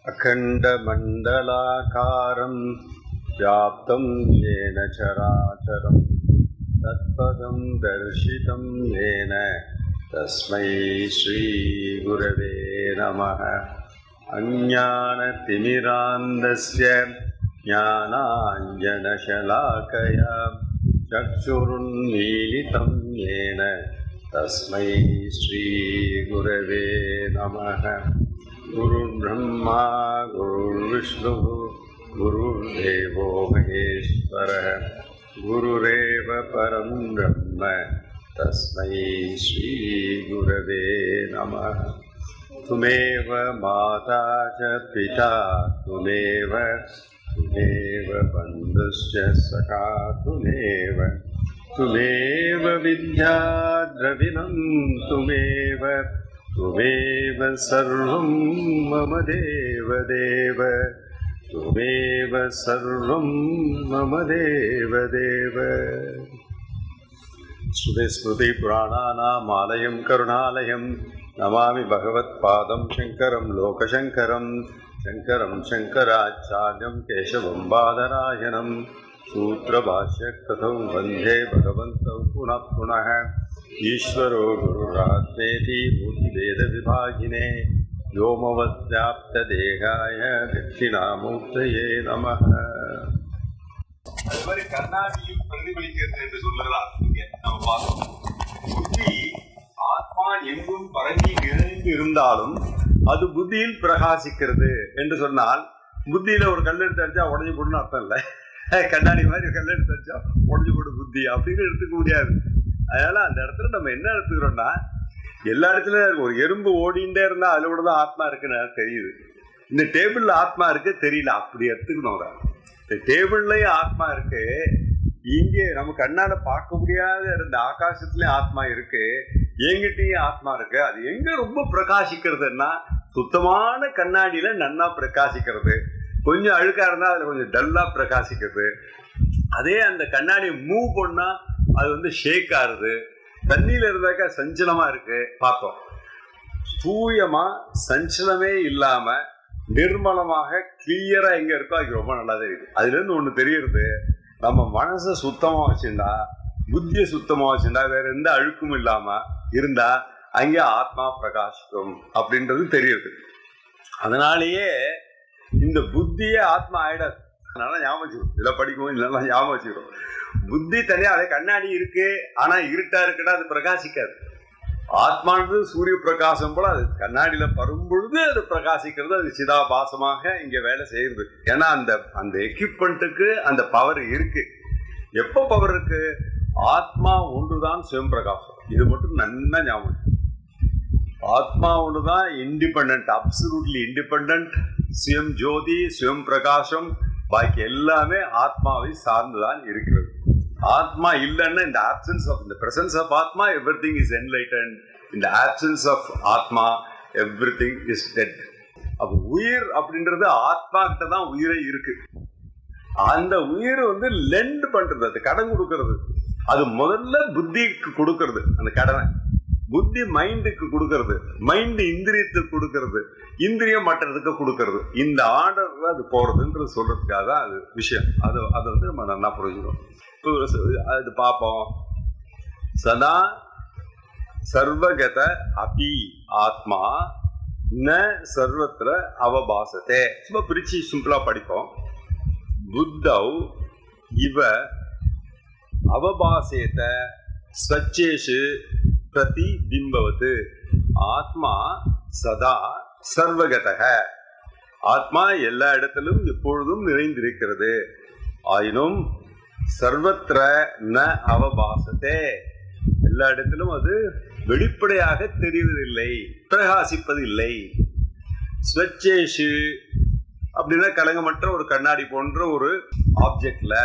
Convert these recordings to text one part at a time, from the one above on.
अखण्डमण्डलाकारं व्याप्तं येन चराचरं तत्पदं दर्शितं येन तस्मै श्रीगुरवे नमः। अज्ञानतिमिरान्धस्य ज्ञानाञ्जनशलाकया चक्षुरुन्मीलितं येन तस्मै श्रीगुरवे नमः। गुरुर्ब्रह्मा गुरुर्विष्णुः गुरुर्देवो महेश्वरः गुरुरेव परं ब्रह्म तस्मै श्रीगुरवे नमः। तुमेव माता च पिता तुमेव बन्धुश्च सखा तुमेव विद्या द्रविणं तुमेव सर्वं मम देवदेव तुमेव सर्वं मम देवदेव। श्रुति पुराणानामालयं करुणालयं नमामि भगवत्पादं शङ्करं लोकशङ्करं शङ्कराचार्यं केशवं बादरायणं सूत्रभाष्यकृतौ वन्दे भगवन्तौ पुनः पुनः। ईश्वरो गुरुरात्मेति मूर्तिभेदविभागिने व्योमवद्व्याप्तदेहाय दक्षिणामूर्तये நமः। அது மாதிரி கண்ணாடியும் பிரதிபலிக்கிறது என்று சொல்லலாம். நம்ம பார்த்தோம், புத்தி ஆத்மா எங்கும் பரவி நிறைந்து இருந்தாலும் அது புத்தியில் பிரகாசிக்கிறது என்று சொன்னால், புத்தியில ஒரு கல் எடுத்து அடிச்சா உடஞ்சு போடுன்னு அர்த்தம் இல்லை. கண்ணாடி மாதிரி கல் எடுத்து அடிச்சா உடஞ்சு போடு புத்தி அப்படின்னு எடுத்துக்க முடியாது. அதனால அந்த இடத்துல நம்ம என்ன எடுத்துக்கிறோம்னா, எல்லா இடத்துலயும் ஒரு எறும்பு ஓடிண்டே இருந்தா அதுல கூட தான் ஆத்மா இருக்குன்னு தெரியுது. இந்த டேபிள்ல ஆத்மா இருக்கு தெரியல, அப்படி எடுத்துக்கணும். இந்த டேபிள்லயும் ஆத்மா இருக்கு, இங்கே நம்ம கண்ணால பார்க்க முடியாத இருந்த ஆகாசத்துலயும் ஆத்மா இருக்கு, எங்கிட்டையும் ஆத்மா இருக்கு. அது எங்க ரொம்ப பிரகாசிக்கிறதுன்னா, சுத்தமான கண்ணாடியில நன்னா பிரகாசிக்கிறது, கொஞ்சம் அழுக்கா இருந்தா அதுல கொஞ்சம் டல்லா பிரகாசிக்கிறது. அதே அந்த கண்ணாடியை மூவ் பண்ணா அது ஷேக் ஆகுது. தண்ணியில இருந்தாக்கா சஞ்சலமா இருக்கு பார்த்தோம். தூயமா சஞ்சலமே இல்லாம நிர்மலமாக கிளியரா எங்க இருக்கோ அது ரொம்ப நல்லா தெரியுது. அதுல இருந்து ஒண்ணு தெரியுது, நம்ம மனசை சுத்தமா வச்சுட்டா, புத்தியை சுத்தமா வச்சுட்டா, வேற எந்த அழுக்கும் இல்லாம இருந்தா அங்கே ஆத்மா பிரகாசிக்கும் அப்படின்றது தெரியுது. அதனாலேயே இந்த புத்தியே ஆத்மா ஆயிடாது. அதனால ஞாபகம் வச்சுக்கணும், இதை படிக்கும் இல்லைன்னா ஞாபகம் வச்சுக்கிறோம். புத்தி தனியா அதே கண்ணாடி இருக்கு, ஆனா இருட்டா இருக்குன்னா அது பிரகாசிக்காது. ஆத்மானது சூரிய பிரகாசம் போல அது கண்ணாடியில பரும் பொழுது அது பிரகாசிக்கிறது, அது சிதாபாசமாக இங்க வேலை செய்யுது. ஏன்னா அந்த எக்யூப்மெண்ட்டுக்கு அந்த பவர் இருக்கு. எப்போ பவர் இருக்கு? ஆத்மா ஒன்றுதான் சுயம் பிரகாசம். இது மட்டும் நல்லா ஞாபகம். ஆத்மா ஒன்றுதான் இண்டிபெண்ட், அப்சல்யூட்லி இண்டிபெண்ட், சுயம் ஜோதி, சுயம் பிரகாசம். பாக்கி எல்லாமே ஆத்மாவை சார்ந்துதான் இருக்கிறது. ஆத்மா இல்லைன்னா, இந்த ஆப்சன்ஸ் ஆஃப் இந்த பிரசன்ஸ் ஆஃப் ஆத்மா எவ்ரிதிங் இஸ் என்லைட்டன்ட். இந்த ஆப்சன்ஸ் ஆஃப் ஆத்மா எவ்ரிதிங் இஸ் டெட். அப்போ உயிர் அப்படின்றது ஆத்மா கிட்ட தான் உயிரை இருக்கு. அந்த உயிர் லெண்ட் பண்றது, அது கடன் கொடுக்கறது. அது முதல்ல புத்திக்கு கொடுக்கறது அந்த கடனை. புத்தி மைண்டுக்கு கொடுக்கறது, மைண்டு இந்திரியத்துக்கு கொடுக்கறது, இந்திரியம் மற்றதுக்கு கொடுக்கறது. இந்த ஆர்டர்ல அது போறதுன்றது சொல்றதுக்காக தான் அது விஷயம். அதை நம்ம நல்லா புரிஞ்சுக்கணும். அது பார்ப்போம். சதா சர்வகத அபி ஆத்மா ந சர்வத்திர அவபாசத்தே. சும்மா பிரிச்சு சிம்பிளா படிப்போம். புத்தவ் இவ அவபாசேத சச்சேஷு பிரதிபிம்பவது. ஆத்மா சதா சர்வகதக. ஆத்மா எல்லா இடத்திலும் எப்பொழுதும் நிறைந்திருக்கிறது. ஆயினும் சர்வத்திர ந அவபாசத்தே. எல்லா இடத்திலும் அது வெளிப்படையாக தெரிவதில்லை, பிரகாசிப்பதில்லை. ஸ்வச்சேஷு அப்படின்னா கலங்கமற்ற ஒரு கண்ணாடி போன்ற ஒரு ஆப்ஜெக்ட்ல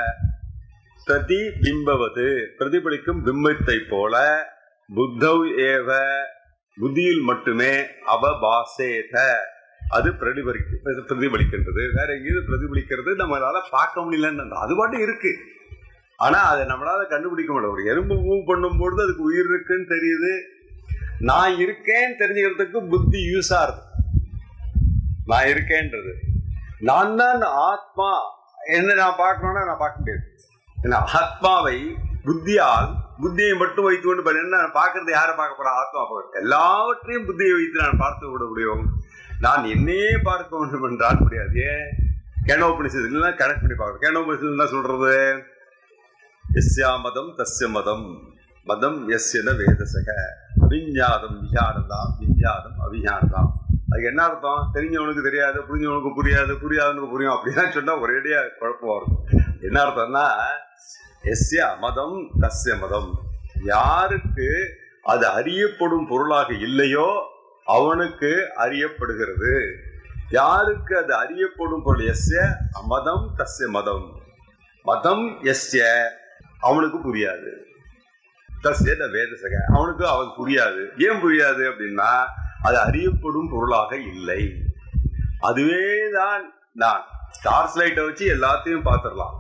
பிரதிபிம்பவது பிரதிபலிக்கும் பிம்பத்தை போல புத்தவ் ஏவ புத்தியில் மட்டுமே அவபாசேத அது பிரதிபலிக்கின்றது. வேற எங்கேயும் பிரதிபலிக்கிறது நம்மளால பார்க்க முடியலன்னு அது பாட்டு இருக்கு. ஆனா அதை நம்மளால கண்டுபிடிக்க முடியல. ஒரு எறும்பு மூவ் பண்ணும்பொழுது அதுக்கு உயிர் இருக்குன்னு தெரியுது. நான் இருக்கேன்னு தெரிஞ்சுக்கிறதுக்கு புத்தி யூஸ் ஆகுது. நான் இருக்கேன்றது. நான் தான் ஆத்மா என்ன நான் பார்க்கணும்னா நான் பார்க்க முடியாது. ஏன்னா ஆத்மாவை புத்தியை மட்டும் வைத்துக்கொண்டு பண்ண நான் பார்க்கறது யாரை பார்க்க போறேன்? ஆத்மா பார்க்க. எல்லாவற்றையும் புத்தியை வைத்து நான் பார்த்து விட முடியும். நான் என்னையே பார்க்க வேண்டும் என்றால் முடியாது. ஏன்? கேனோபனிஷத்துலாம் கனெக்ட் பண்ணி பார்க்கணும். கேனோபனிஷத்து என்ன சொல்றது? எஸ்யா மதம் தஸ்ய மதம் மதம் எஸ்யன வேதசக அவிஞாதம் விஜானதாம் விஞ்ஞாதம் அவிஞானதாம். அதுக்கு என்ன அர்த்தம்? தெரிஞ்சவனுக்கு தெரியாது, புரிஞ்சவனுக்கு புரியாது, புரியாதவனுக்கு புரியும் அப்படின்னா சொன்னா ஒரேடியா குழப்பமா இருக்கும். என்ன அர்த்தம்னா எஸ்ய மதம் தஸ்ய மதம். யாருக்கு அது அறியப்படும் பொருளாக இல்லையோ அவனுக்கு அறியப்படுகிறது. யாருக்கு அது அறியப்படும் பொருள் எஸ்ய மதம் தஸ்ய மதம் மதம் எஸ்ய அவனுக்கு புரியாது. தஸ்ய வேதசக அவனுக்கு அவன் புரியாது. ஏன் புரியாது அப்படின்னா அது அறியப்படும் பொருளாக இல்லை. அதுவேதான் நான். டார்ச் லைட்டை வச்சு எல்லாத்தையும் பார்த்துடலாம்.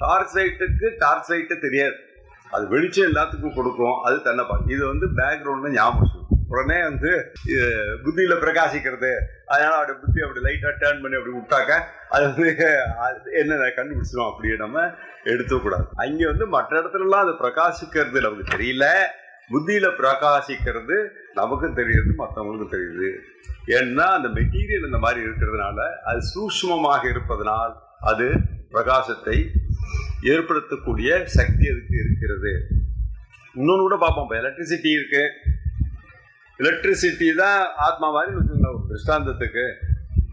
டார்ச் லைட்டு தெரியாது. அது வெளிச்சம் எல்லாத்துக்கும் கொடுக்கும். அது தன்னை பார்த்து இது பேக்ரவுண்ட்ல ஞாபகம் உடனே புத்தியில பிரகாசிக்கிறது. அதனால அவருடைய புத்தி அப்படி லைட்டா டேர்ன் பண்ணி அப்படி விட்டாக்க அது என்ன கண்டுபிடிச்சிடும். அப்படியே நம்ம எடுத்துக்கூடாது. அங்க மற்ற இடத்துல எல்லாம் அது பிரகாசிக்கிறது நமக்கு தெரியல. புத்தியில பிரகாசிக்கிறது நமக்கு தெரியுது, மற்றவங்களுக்கு தெரியுது. ஏன்னா அந்த மெட்டீரியல் இந்த மாதிரி இருக்கிறதுனால அது சூக்ஷ்மமாக இருப்பதனால் அது பிரகாசத்தை ஏற்படுத்தக்கூடிய சக்தி அதுக்கு இருக்கிறது. இன்னொன்று கூட பார்ப்போம். இப்போ எலக்ட்ரிசிட்டி இருக்கு. எலக்ட்ரிசிட்டி தான் ஆத்மா மாதிரி வச்சுக்கோங்க ஒரு திருஷ்டாந்தத்துக்கு.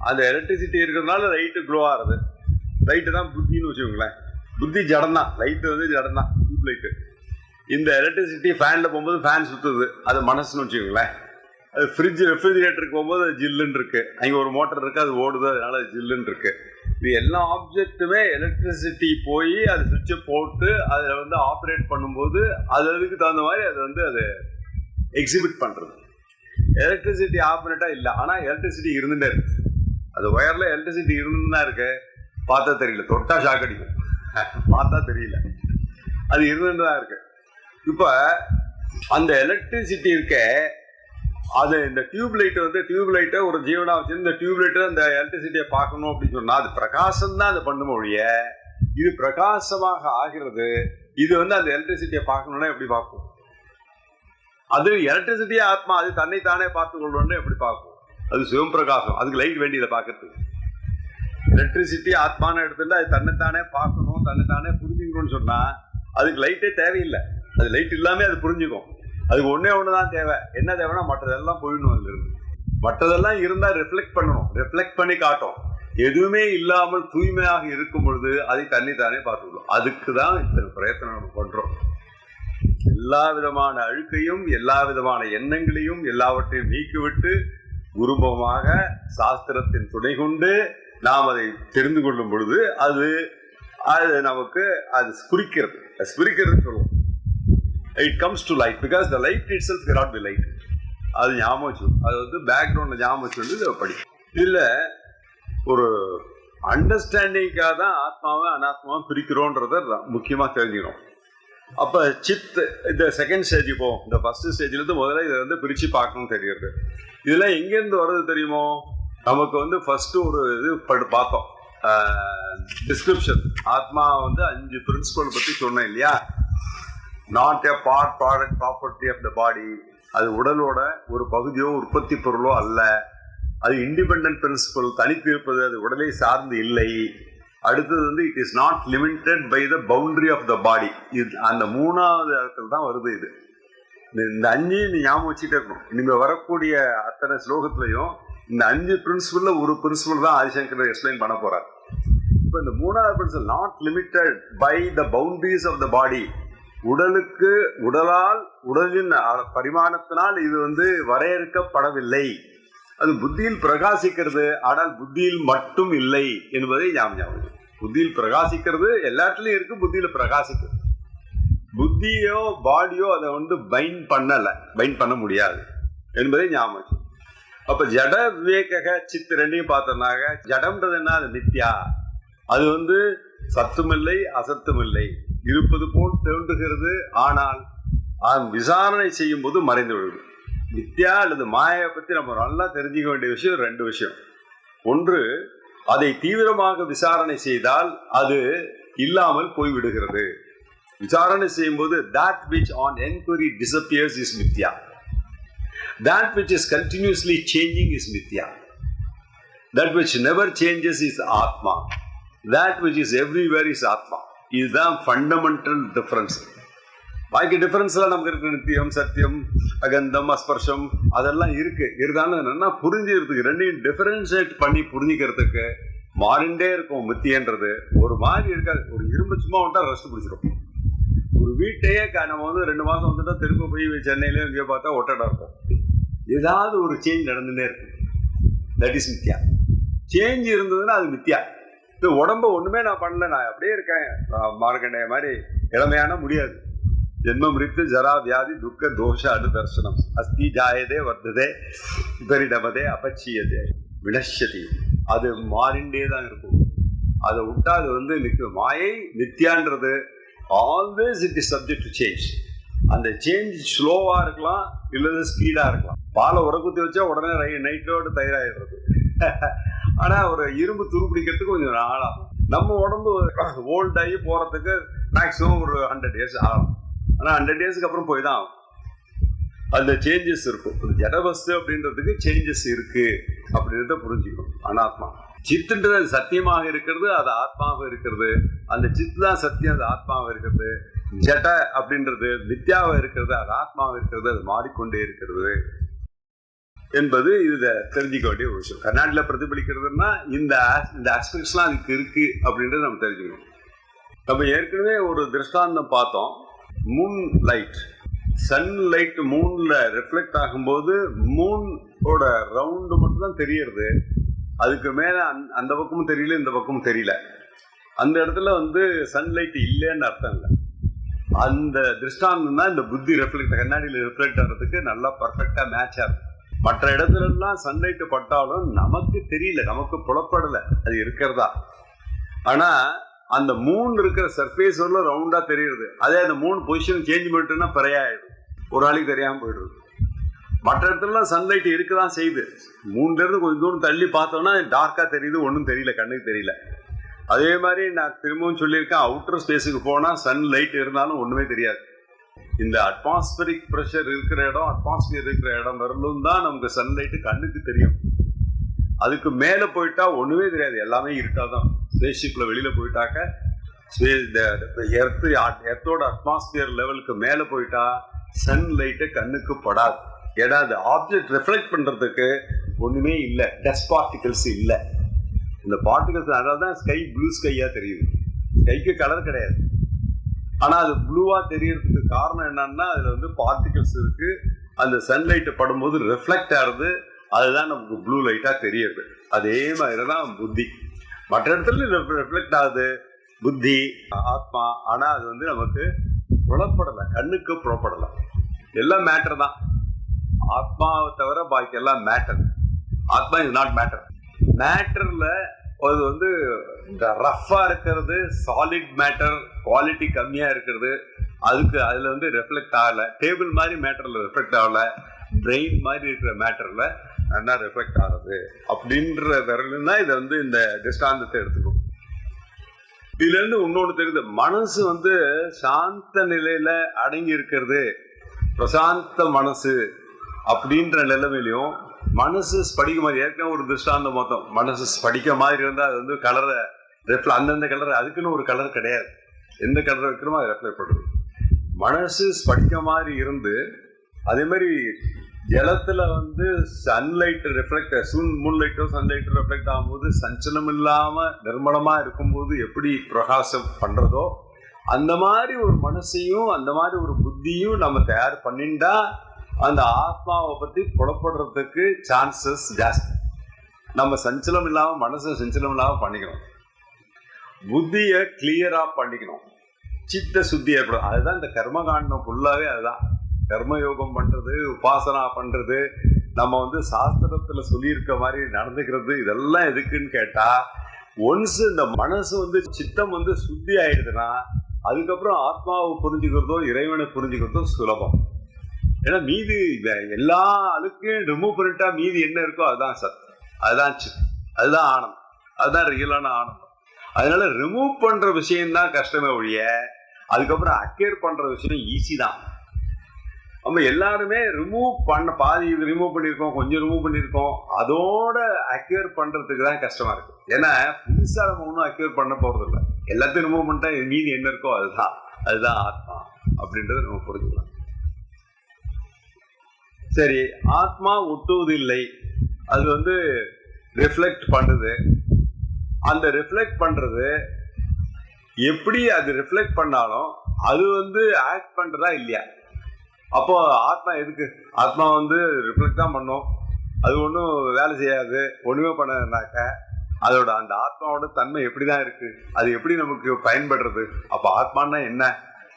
அந்த எலக்ட்ரிசிட்டி இருக்கிறதுனால லைட்டு க்ளோ ஆகுது. லைட்டு தான் புத்தின்னு வச்சுக்கோங்களேன். புத்தி ஜடம் தான். லைட்டு ஜடம் தான், டியூப் லைட்டு. இந்த எலக்ட்ரிசிட்டி ஃபேனில் போகும்போது ஃபேன் சுற்றுது, அது மனசுன்னு வச்சுக்கோங்களேன். அது ரெஃப்ரிஜிரேட்டருக்கு போகும்போது அது ஜில்லுன்னு இருக்கு. அங்கே ஒரு மோட்டர் இருக்கு, அது ஓடுது, அதனால அது ஜில்லுன்னு இருக்கு. இது எல்லா ஆப்ஜெக்ட்டுமே எலக்ட்ரிசிட்டி போய் அது சுவிட்சை போட்டு அதில் ஆப்ரேட் பண்ணும்போது அதுக்கு தகுந்த மாதிரி அது எக்ஸிபிட் பண்ணுறது. எலக்ட்ரிசிட்டி ஆப்ரேட்டா இல்லை, ஆனால் எலக்ட்ரிசிட்டி இருந்துட்டே இருக்கு. அது ஒயரில் எலக்ட்ரிசிட்டி இருந்துன்னு தான் இருக்கு. பார்த்தா தெரியல, தொட்டா ஷாக் அடிக்கும், பார்த்தா தெரியல, அது இருந்துட்டு தான் இருக்கு. இப்போ அந்த எலக்ட்ரிசிட்டி இருக்க அது இந்த டியூப் லைட்டை ஒரு ஜீவனா வச்சு இந்த டியூப் லைட்டை அந்த எலக்ட்ரிசிட்டியை பார்க்கணும் அப்படின்னு சொன்னா அது பிரகாசம் தான் அது பண்ணும் ஒழிய இது பிரகாசமாக ஆகிறது. இது அந்த எலக்ட்ரிசிட்டியை பார்க்கணும்னா எப்படி பார்க்கும்? அது எலக்ட்ரிசிட்டியே ஆத்மா, அது தன்னைத்தானே பார்த்து கொள்ளணும்னு எப்படி பார்க்கும்? அது சிவம் பிரகாசம், அதுக்கு லைட் வேண்டியதை பார்க்கறதுக்கு. எலக்ட்ரிசிட்டி ஆத்மான எடுத்துட்டு அது தன்னைத்தானே பார்க்கணும், தன்னைத்தானே புரிஞ்சுக்கணும்னு சொன்னா அதுக்கு லைட்டே தேவையில்லை. அது லைட் இல்லாம அது புரிஞ்சுக்கும். அதுக்கு ஒண்ணுதான் தேவை. என்ன தேவைன்னா மற்றதெல்லாம் போயிடணும். அதுல இருந்து மற்றதெல்லாம் இருந்தா ரிஃப்ளெக்ட் பண்ணணும், ரிஃப்ளெக்ட் பண்ணி காட்டும். எதுவுமே இல்லாமல் தூய்மையாக இருக்கும் பொழுது அதை தன்னைத்தானே பார்த்துக்கணும். அதுக்கு தான் இத்தனை பிரயத்தனம் நம்ம பண்றோம். எல்லா விதமான அழுக்கையும் எல்லா விதமான எண்ணங்களையும் எல்லாவற்றையும் நீக்கிவிட்டு குருபமாக சாஸ்திரத்தின் துணை கொண்டு நாம் அதை தெரிந்து கொள்ளும் பொழுது அது நமக்கு அது ஸ்புரிக்கிறது சொல்லுவோம். It comes to light because the light itself cannot be light. அது ஞாபகம் வச்சு, அது பேக்ரவுண்ட்ல ஞாபகம் வச்சு இதை படிக்கும். இதுல ஒரு அண்டர்ஸ்டாண்டிங்காக தான் ஆத்மாவை அனாத்மாவை பிரிக்கிறோன்றத முக்கியமா தெரிஞ்சுக்கணும். அப்ப இந்த செகண்ட் ஸ்டேஜ் போவோம். இந்த ஃபர்ஸ்ட் ஸ்டேஜ்ல இருந்து முதல்ல இதை பிரிச்சு பார்க்கணும் தெரியுது. இதெல்லாம் எங்கேருந்து வர்றது தெரியுமோ? நமக்கு ஃபர்ஸ்ட் ஒரு இது பார்த்தோம், டிஸ்கிரிப்ஷன். ஆத்மா 5 பிரின்சிபல் பத்தி சொன்னேன் இல்லையா? Not a part product property of the body. அது உடலோட ஒரு பகுதியோ உற்பத்தி பொருளோ அல்ல. அது இண்டிபெண்டன்ட் பிரின்சிபல், தனித்து இருப்பது, அது உடலை சார்ந்து இல்லை. அடுத்தது it is not limited by the boundary of the body. இது அந்த 3வது இடத்துல தான் வருது. இது இந்த 5 நீ ஞாபகம் வச்சுட்டே இருக்கணும். இனிமே வரக்கூடிய அத்தனை ஸ்லோகத்திலையும் இந்த 5 பிரின்சிபல்ல ஒரு பிரின்சிபல் தான் ஆதிசங்கர் எக்ஸ்பிளைன் பண்ண போறார். இப்போ இந்த 3வது principal not limited by the boundaries of the body. உடலின் பரிமாணத்தினால் இது வரையறுக்கப்படவில்லை. அது புத்தியில் பிரகாசிக்கிறது, ஆனால் புத்தியில் மட்டும் இல்லை என்பதை ஞாபகம். புத்தியில் பிரகாசிக்கிறது எல்லாத்துலயும் இருக்கு, புத்தியில பிரகாசிக்கிறது. புத்தியோ பாடியோ அதை பைண்ட் பண்ண முடியாது என்பதை ஞாபகம். அப்ப ஜட விவேக சித் ரெண்டையும் பார்த்தோம்னாக்க ஜடம்ன்றது என்ன? அது மித்யா. அது சத்துமில்லை அசத்துமில்லை, இருப்பது போல் தோன்றுகிறது, ஆனால் விசாரணை செய்யும் போது மறைந்து விடுது. மித்யா அல்லது மாயை பத்தி நம்ம நல்லா தெரிஞ்சுக்க வேண்டிய விஷயம் 2 விஷயம். ஒன்று, அதை தீவிரமாக விசாரணை செய்தால் அது இல்லாமல் போய்விடுகிறது. விசாரணை செய்யும்போது that which on enquiry disappears is mithya, that which is continuously changing is mithya, that which never changes is atma, that which is everywhere is atma. இதுதான் ஃபண்டமெண்டல் டிஃபரன்ஸ். பாக்கி டிஃபரன்ஸ்லாம் நமக்கு இருக்கு, நித்தியம், சத்தியம், அகந்தம், அஸ்பர்ஷம், அதெல்லாம் இருக்கு. இருந்தாலும் என்னன்னா புரிஞ்சுக்கிறதுக்கு, ரெண்டையும் டிஃபரன்ஷியேட் பண்ணி புரிஞ்சுக்கிறதுக்கு மாறிண்டே இருக்கும். மித்தியன்றது ஒரு மாதிரி இருக்காது. ஒரு இரும்பு சும்மா விட்டா ரஸ்ட் பிடிச்சிடும். ஒரு வீட்டையே நம்ம வந்து 2 மாதம் வந்துட்டா திரும்ப போய் சென்னையில இங்கே பார்த்தா ஒட்டடா இருக்கும். ஏதாவது ஒரு சேஞ்ச் நடந்துட்டே இருக்கும். தட் இஸ் மித்யா. சேஞ்ச் இருந்ததுன்னா அது மித்யா. இது உடம்ப ஒண்ணுமே நான் பண்ணல, நான் அப்படியே இருக்கேன், மார்க்கண்டேய மாதிரி இளமையான முடியாது. ஜென்மம் ரித்து ஜரா வியாதி துக்க தோஷ அனுதர்சனம் அஸ்தி ஜாயதே வர்த்ததே விபரிடமதே அபச்சியதே வினஷ்யதி. அது மாறிண்டே தான் இருக்கும். அதை விட்டா அது வந்து மாயை நித்யான்றது always it is subject to change. அந்த சேஞ்ச் ஸ்லோவா இருக்கலாம், இல்லது ஸ்பீடா இருக்கலாம். பாலை உரக்குத்தி வச்சா உடனே நைட்டோடு தயாராகிடுறது. ஆனா ஒரு இரும்பு துருப்பிடிக்கிறதுக்கு கொஞ்சம் நாளாகும். நம்ம உடம்பு ஓல்ட் ஆகி போறதுக்கு மேக்சிமம் ஒரு 100 years ஆகும். ஆனா 100 yearsக்கு அப்புறம் போய் தான் ஆகும். அந்த சேஞ்சஸ் இருக்கும். ஜடவஸ்து அப்படின்றதுக்கு சேஞ்சஸ் இருக்கு அப்படின்றத புரிஞ்சுக்கணும். அனாத்மா சித்துன்றது அது சத்தியமாக இருக்கிறது, அது ஆத்மாவாக இருக்கிறது. அந்த சித்து தான் சத்தியம், அது ஆத்மாவாக இருக்கிறது. ஜட அப்படின்றது மித்யாவாக இருக்கிறது, அது ஆத்மாவாக இருக்கிறது, அது மாறிக்கொண்டே இருக்கிறது என்பது இதை தெரிஞ்சுக்க வேண்டிய ஒரு விஷயம். கர்நாடகில் பிரதிபலிக்கிறதுனா இந்த ஆஸ்பெக்ட்ஸ்லாம் அதுக்கு இருக்கு அப்படின்றது நம்ம தெரிஞ்சுக்கணும். நம்ம ஏற்கனவே ஒரு திருஷ்டாந்தம் பார்த்தோம். மூன் லைட், சன் லைட் மூன்ல ரிஃப்ளெக்ட் ஆகும்போது மூனோட ரவுண்டு மட்டும் தான் தெரியறது. அதுக்கு மேல அந்த பக்கமும் தெரியல, இந்த பக்கமும் தெரியல. அந்த இடத்துல வந்து சன்லைட் இல்லைன்னு அர்த்தம் இல்லை. அந்த திருஷ்டாந்தம் தான் இந்த புத்தி ரெஃப்ளெக்ட், கண்ணாடியில் ரிஃப்ளெக்ட் ஆகிறதுக்கு நல்லா பர்ஃபெக்டா மேட்ச் ஆகுது. மற்ற இடத்துல எல்லாம் சன்லைட் பட்டாலும் நமக்கு தெரியல, நமக்கு புலப்படல அது இருக்கிறதா. ஆனா அந்த மூன் இருக்கிற சர்ஃபேஸ் ரவுண்டா தெரியுது. அதே அந்த மூணு பொசிஷன் சேஞ்ச் பண்ணிட்டுன்னா பிறையாயிடும், ஒரு நாளைக்கு தெரியாம போயிடுது. மற்ற இடத்துலலாம் சன்லைட் இருக்குதான் செய்யுது. மூணுல இருந்து கொஞ்சம் தூரம் தள்ளி பார்த்தோம்னா டார்க்கா தெரியுது, ஒன்றும் தெரியல, கண்ணுக்கு தெரியல. அதே மாதிரி நான் திரும்பவும் சொல்லியிருக்கேன், அவுட்டர் ஸ்பேஸுக்கு போனால் சன்லைட் இருந்தாலும் ஒன்றுமே தெரியாது. இந்த அட்மாஸ்பியரிக் ப்ரெஷர் இருக்கிற இடம், அட்மாஸ்பியர் இருக்கிற இடம் வரலும் தான் நமக்கு சன்லைட்டு கண்ணுக்கு தெரியும். அதுக்கு மேலே போயிட்டா ஒன்றுமே தெரியாது, எல்லாமே இருட்டாதான். ஸ்பேஸ்ஷிப்பில் வெளியில் போயிட்டாக்க எர்த்தோட அட்மாஸ்பியர் லெவலுக்கு மேலே போயிட்டா சன்லைட்டு கண்ணுக்கு படாது. ஏன்னா அது ஆப்ஜெக்ட் ரிஃப்ளெக்ட் பண்ணுறதுக்கு ஒன்றுமே இல்லை, டஸ்ட் பார்ட்டிகல்ஸ் இல்லை. இந்த பார்ட்டிகல்ஸ், அதனால தான் ஸ்கை ப்ளூ ஸ்கையாக தெரியுது. ஸ்கைக்கு கலர் கிடையாது, ஆனால் அது ப்ளூவாக தெரியறதுக்கு காரணம் என்னன்னா அதில் வந்து பார்ட்டிகல்ஸ் இருக்கு. அந்த சன்லைட்டை படும்போது ரிஃப்ளெக்ட் ஆகுது, அதுதான் நமக்கு ப்ளூ லைட்டாக தெரியுது. அதே மாதிரி தான் புத்தி. மற்ற இடத்துல ரிஃப்ளெக்ட் ஆகுது புத்தி, ஆத்மா. ஆனால் அது வந்து நமக்கு புலப்படலை, கண்ணுக்கு புலப்படலை. எல்லாம் மேட்டர் தான். ஆத்மாவை தவிர பாக்கி எல்லாம் மேட்டர். ஆத்மா இஸ் நாட் மேட்டர். மேட்டர்ல அது வந்து ரஃபா இருக்கிறது, சாலிட் மேட்டர் குவாலிட்டி கம்மியா இருக்கிறது, அதுக்கு அதுல வந்து ரெஃப்ளெக்ட் ஆகல. டேபிள் மாதிரி மேட்டர்ல ரெஃப்ளெக்ட் ஆகல, பிரெயின் மாதிரி இருக்கிற மேட்டர்ல நல்லா ரெஃப்ளெக்ட் ஆகுது அப்படின்ற விரலும் தான் இதை வந்து இந்த திஷ்டாந்தத்தை எடுத்துக்கும். இதுல இருந்து இன்னொன்று தெரியுது, மனசு வந்து சாந்த நிலையில அடங்கி இருக்கிறது, பிரசாந்த மனசு அப்படின்ற நிலைமையிலையும் மனசு ஸ்படிக்க மாதிரி. ஏற்கனவே ஒரு திருஷ்டாந்தம் மொத்தம், மனசு ஸ்படிக்க மாதிரி இருந்தால் அது வந்து கலரை அந்தந்த கலர், அதுக்குன்னு ஒரு கலர் கிடையாது. எந்த கலர் வைக்கணுமோ அது ரெஃப்ளெக்ட் பண்ணுறது. மனசு ஸ்படிக்க மாதிரி இருந்து அதே மாதிரி ஜலத்தில் வந்து சன்லைட் ரிஃப்ளெக்ட், மூன்லைட்டோ சன்லைட்டோ ரெஃப்ளெக்ட் ஆகும்போது சஞ்சலம் இல்லாமல் நிர்மலமாக இருக்கும்போது எப்படி பிரகாசம் பண்ணுறதோ அந்த மாதிரி ஒரு மனசையும் அந்த மாதிரி ஒரு புத்தியும் நம்ம தயார் பண்ணிண்டா அந்த ஆத்மாவை பற்றி புலப்படுறதுக்கு சான்சஸ் ஜாஸ்தி. நம்ம சஞ்சலம் இல்லாமல், மனசை சஞ்சலம் இல்லாமல் பண்ணிக்கணும், புத்தியை கிளியரா பண்ணிக்கணும், சித்த சுத்தி ஏற்படும். அதுதான் இந்த கர்மகாண்டம் ஃபுல்லாவே. அதுதான் கர்மயோகம் பண்றது, உபாசனா பண்றது, நம்ம வந்து சாஸ்திரத்துல சொல்லியிருக்க மாதிரி நடந்துக்கிறது. இதெல்லாம் எதுக்குன்னு கேட்டா, ஒன்ஸ் இந்த மனசு வந்து சித்தம் வந்து சுத்தி ஆயிடுதுன்னா அதுக்கப்புறம் ஆத்மாவை புரிஞ்சுக்கிறதோ இறைவனை புரிஞ்சுக்கிறதோ சுலபம். ஏன்னா மீதி எல்லா அழுக்கையும் ரிமூவ் பண்ணிட்டா மீதி என்ன இருக்கோ அதுதான் சத், அதுதான் சித், அதுதான் ஆனந்தம், அதுதான் ரியலான ஆனந்தம். அதனால ரிமூவ் பண்ற விஷயம் தான் கஷ்டமே ஒழிய அதுக்கப்புறம் அக்யூர் பண்ற விஷயம் ஈஸி தான். நம்ம எல்லாருமே ரிமூவ் பண்ண பாதி இது ரிமூவ் பண்ணியிருக்கோம், கொஞ்சம் ரிமூவ் பண்ணியிருக்கோம், அதோட அக்யூர் பண்றதுக்கு தான் கஷ்டமா இருக்கு. ஏன்னா புதுசா நம்ம ஒன்றும் அக்யூர் பண்ண போறது இல்லை, எல்லாத்தையும் ரிமூவ் பண்ணிட்டா மீதி என்ன இருக்கோ அதுதான் ஆத்மா அப்படின்றத நம்ம புரிஞ்சுக்கலாம். சரி, ஆத்மா ஒட்டுவதில்லை, அது ரிஃப்ளெக்ட் பண்ணுது. அந்த ரிஃப்ளெக்ட் பண்றது எப்படி அது ரிஃப்ளெக்ட் பண்ணாலும் அது ஆக்ட் பண்றதா இல்லையா? அப்போ ஆத்மா எதுக்கு? ஆத்மா ரிஃப்ளெக்ட் தான் பண்ணும், அது ஒன்றும் வேலை செய்யாது, ஒண்ணுமே பண்ணாக்க அதோட அந்த ஆத்மாவோட தன்மை எப்படிதான் இருக்கு, அது எப்படி நமக்கு பயன்படுறது? அப்ப ஆத்மான்னா என்ன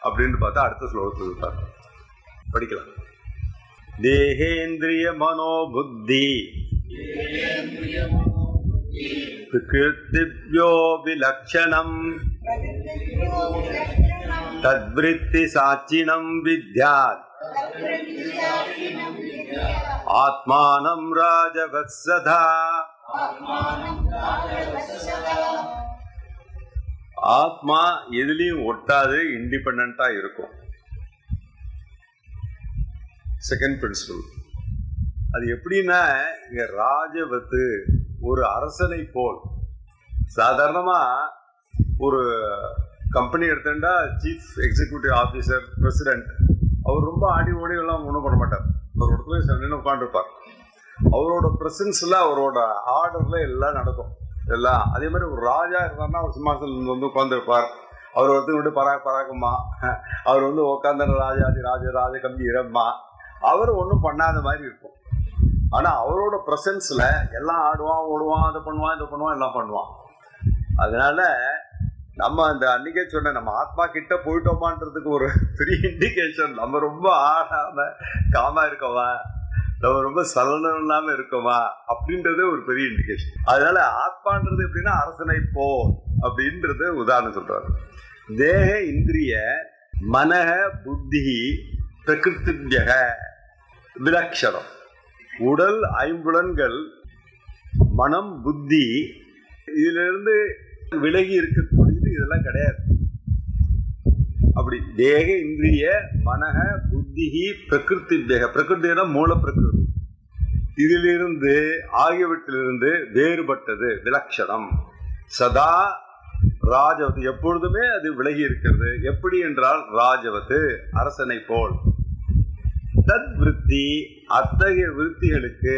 அப்படின்னு பார்த்தா அடுத்த ஸ்லோகத்துக்கு படிக்கலாம். தேகேந்திரிய மனோபுத்தி பிரகிருதிவ்யோ விலக்ஷணம் தத்விருத்தி சாட்சிணம் வித்யாத் ஆத்மானம் ராஜவத்சதா. ஆத்மா எதுலயும் ஒட்டாது, இண்டிபெண்டா இருக்கும். Second principle. அது எப்படின்னா, இங்க ராஜவத்து ஒரு அரசனை போல். சாதாரணமா ஒரு கம்பெனி எடுத்துட்டா சீஃப் எக்ஸிக்யூட்டிவ் ஆஃபீஸர், பிரசிடென்ட், அவர் ரொம்ப ஆடி ஓடி எல்லாம் ஒன்றும் பண்ண மாட்டார். ஒரு இடத்துல உட்காந்துருப்பார். அவரோட பிரசன்ஸ்ல அவரோட ஆர்டர்ல எல்லாம் நடக்கும் எல்லாம். அதே மாதிரி ஒரு ராஜா இருந்தாருன்னா அவர் சிம்மாசனம் உட்காந்துருப்பார். அவர் பராக்கம்மா, அவர் உட்காந்த ராஜ கம்பீரம்மா, அவர் ஒன்றும் பண்ணாத மாதிரி இருக்கும். ஆனா அவரோட பிரசன்ஸ்ல எல்லாம் ஆடுவான், ஓடுவான், அதை பண்ணுவான், இதை பண்ணுவான், எல்லாம் பண்ணுவான். அதனால நம்ம அந்த அன்னைக்கே சொன்ன நம்ம ஆத்மா கிட்ட போயிட்டோமான்றதுக்கு ஒரு பெரிய இண்டிகேஷன், நம்ம ரொம்ப ஆடாம காமா இருக்கோமா, நம்ம ரொம்ப சலனம் இல்லாம இருக்கோமா அப்படின்றது ஒரு பெரிய இண்டிகேஷன். அதனால ஆத்மான்றது எப்படின்னா அரசனை போ அப்படின்றது உதாரணம் சொல்றாரு. தேக இந்திரிய மனக புத்தி பிரகிருத்திவ்யக விலக்ஷணம். உடல், ஐம்புலன்கள், மனம், புத்தி, இதுல இருந்து விலகி இருக்கக்கூடியது இதெல்லாம் கிடையாது. அப்படி தேக இந்திரிய மனக புத்தி பிரகிருத்திவ்யக, பிரகிருத்தினா மூல பிரகிருதி, இதிலிருந்து ஆகியவற்றிலிருந்து வேறுபட்டது விலக்ஷணம். சதா ராஜவத்து, எப்பொழுதுமே அது விலகி இருக்கிறது. எப்படி என்றால் ராஜவத்து அரசனை போல். தத் விருத்தி, அத்தகைய விருத்திகளுக்கு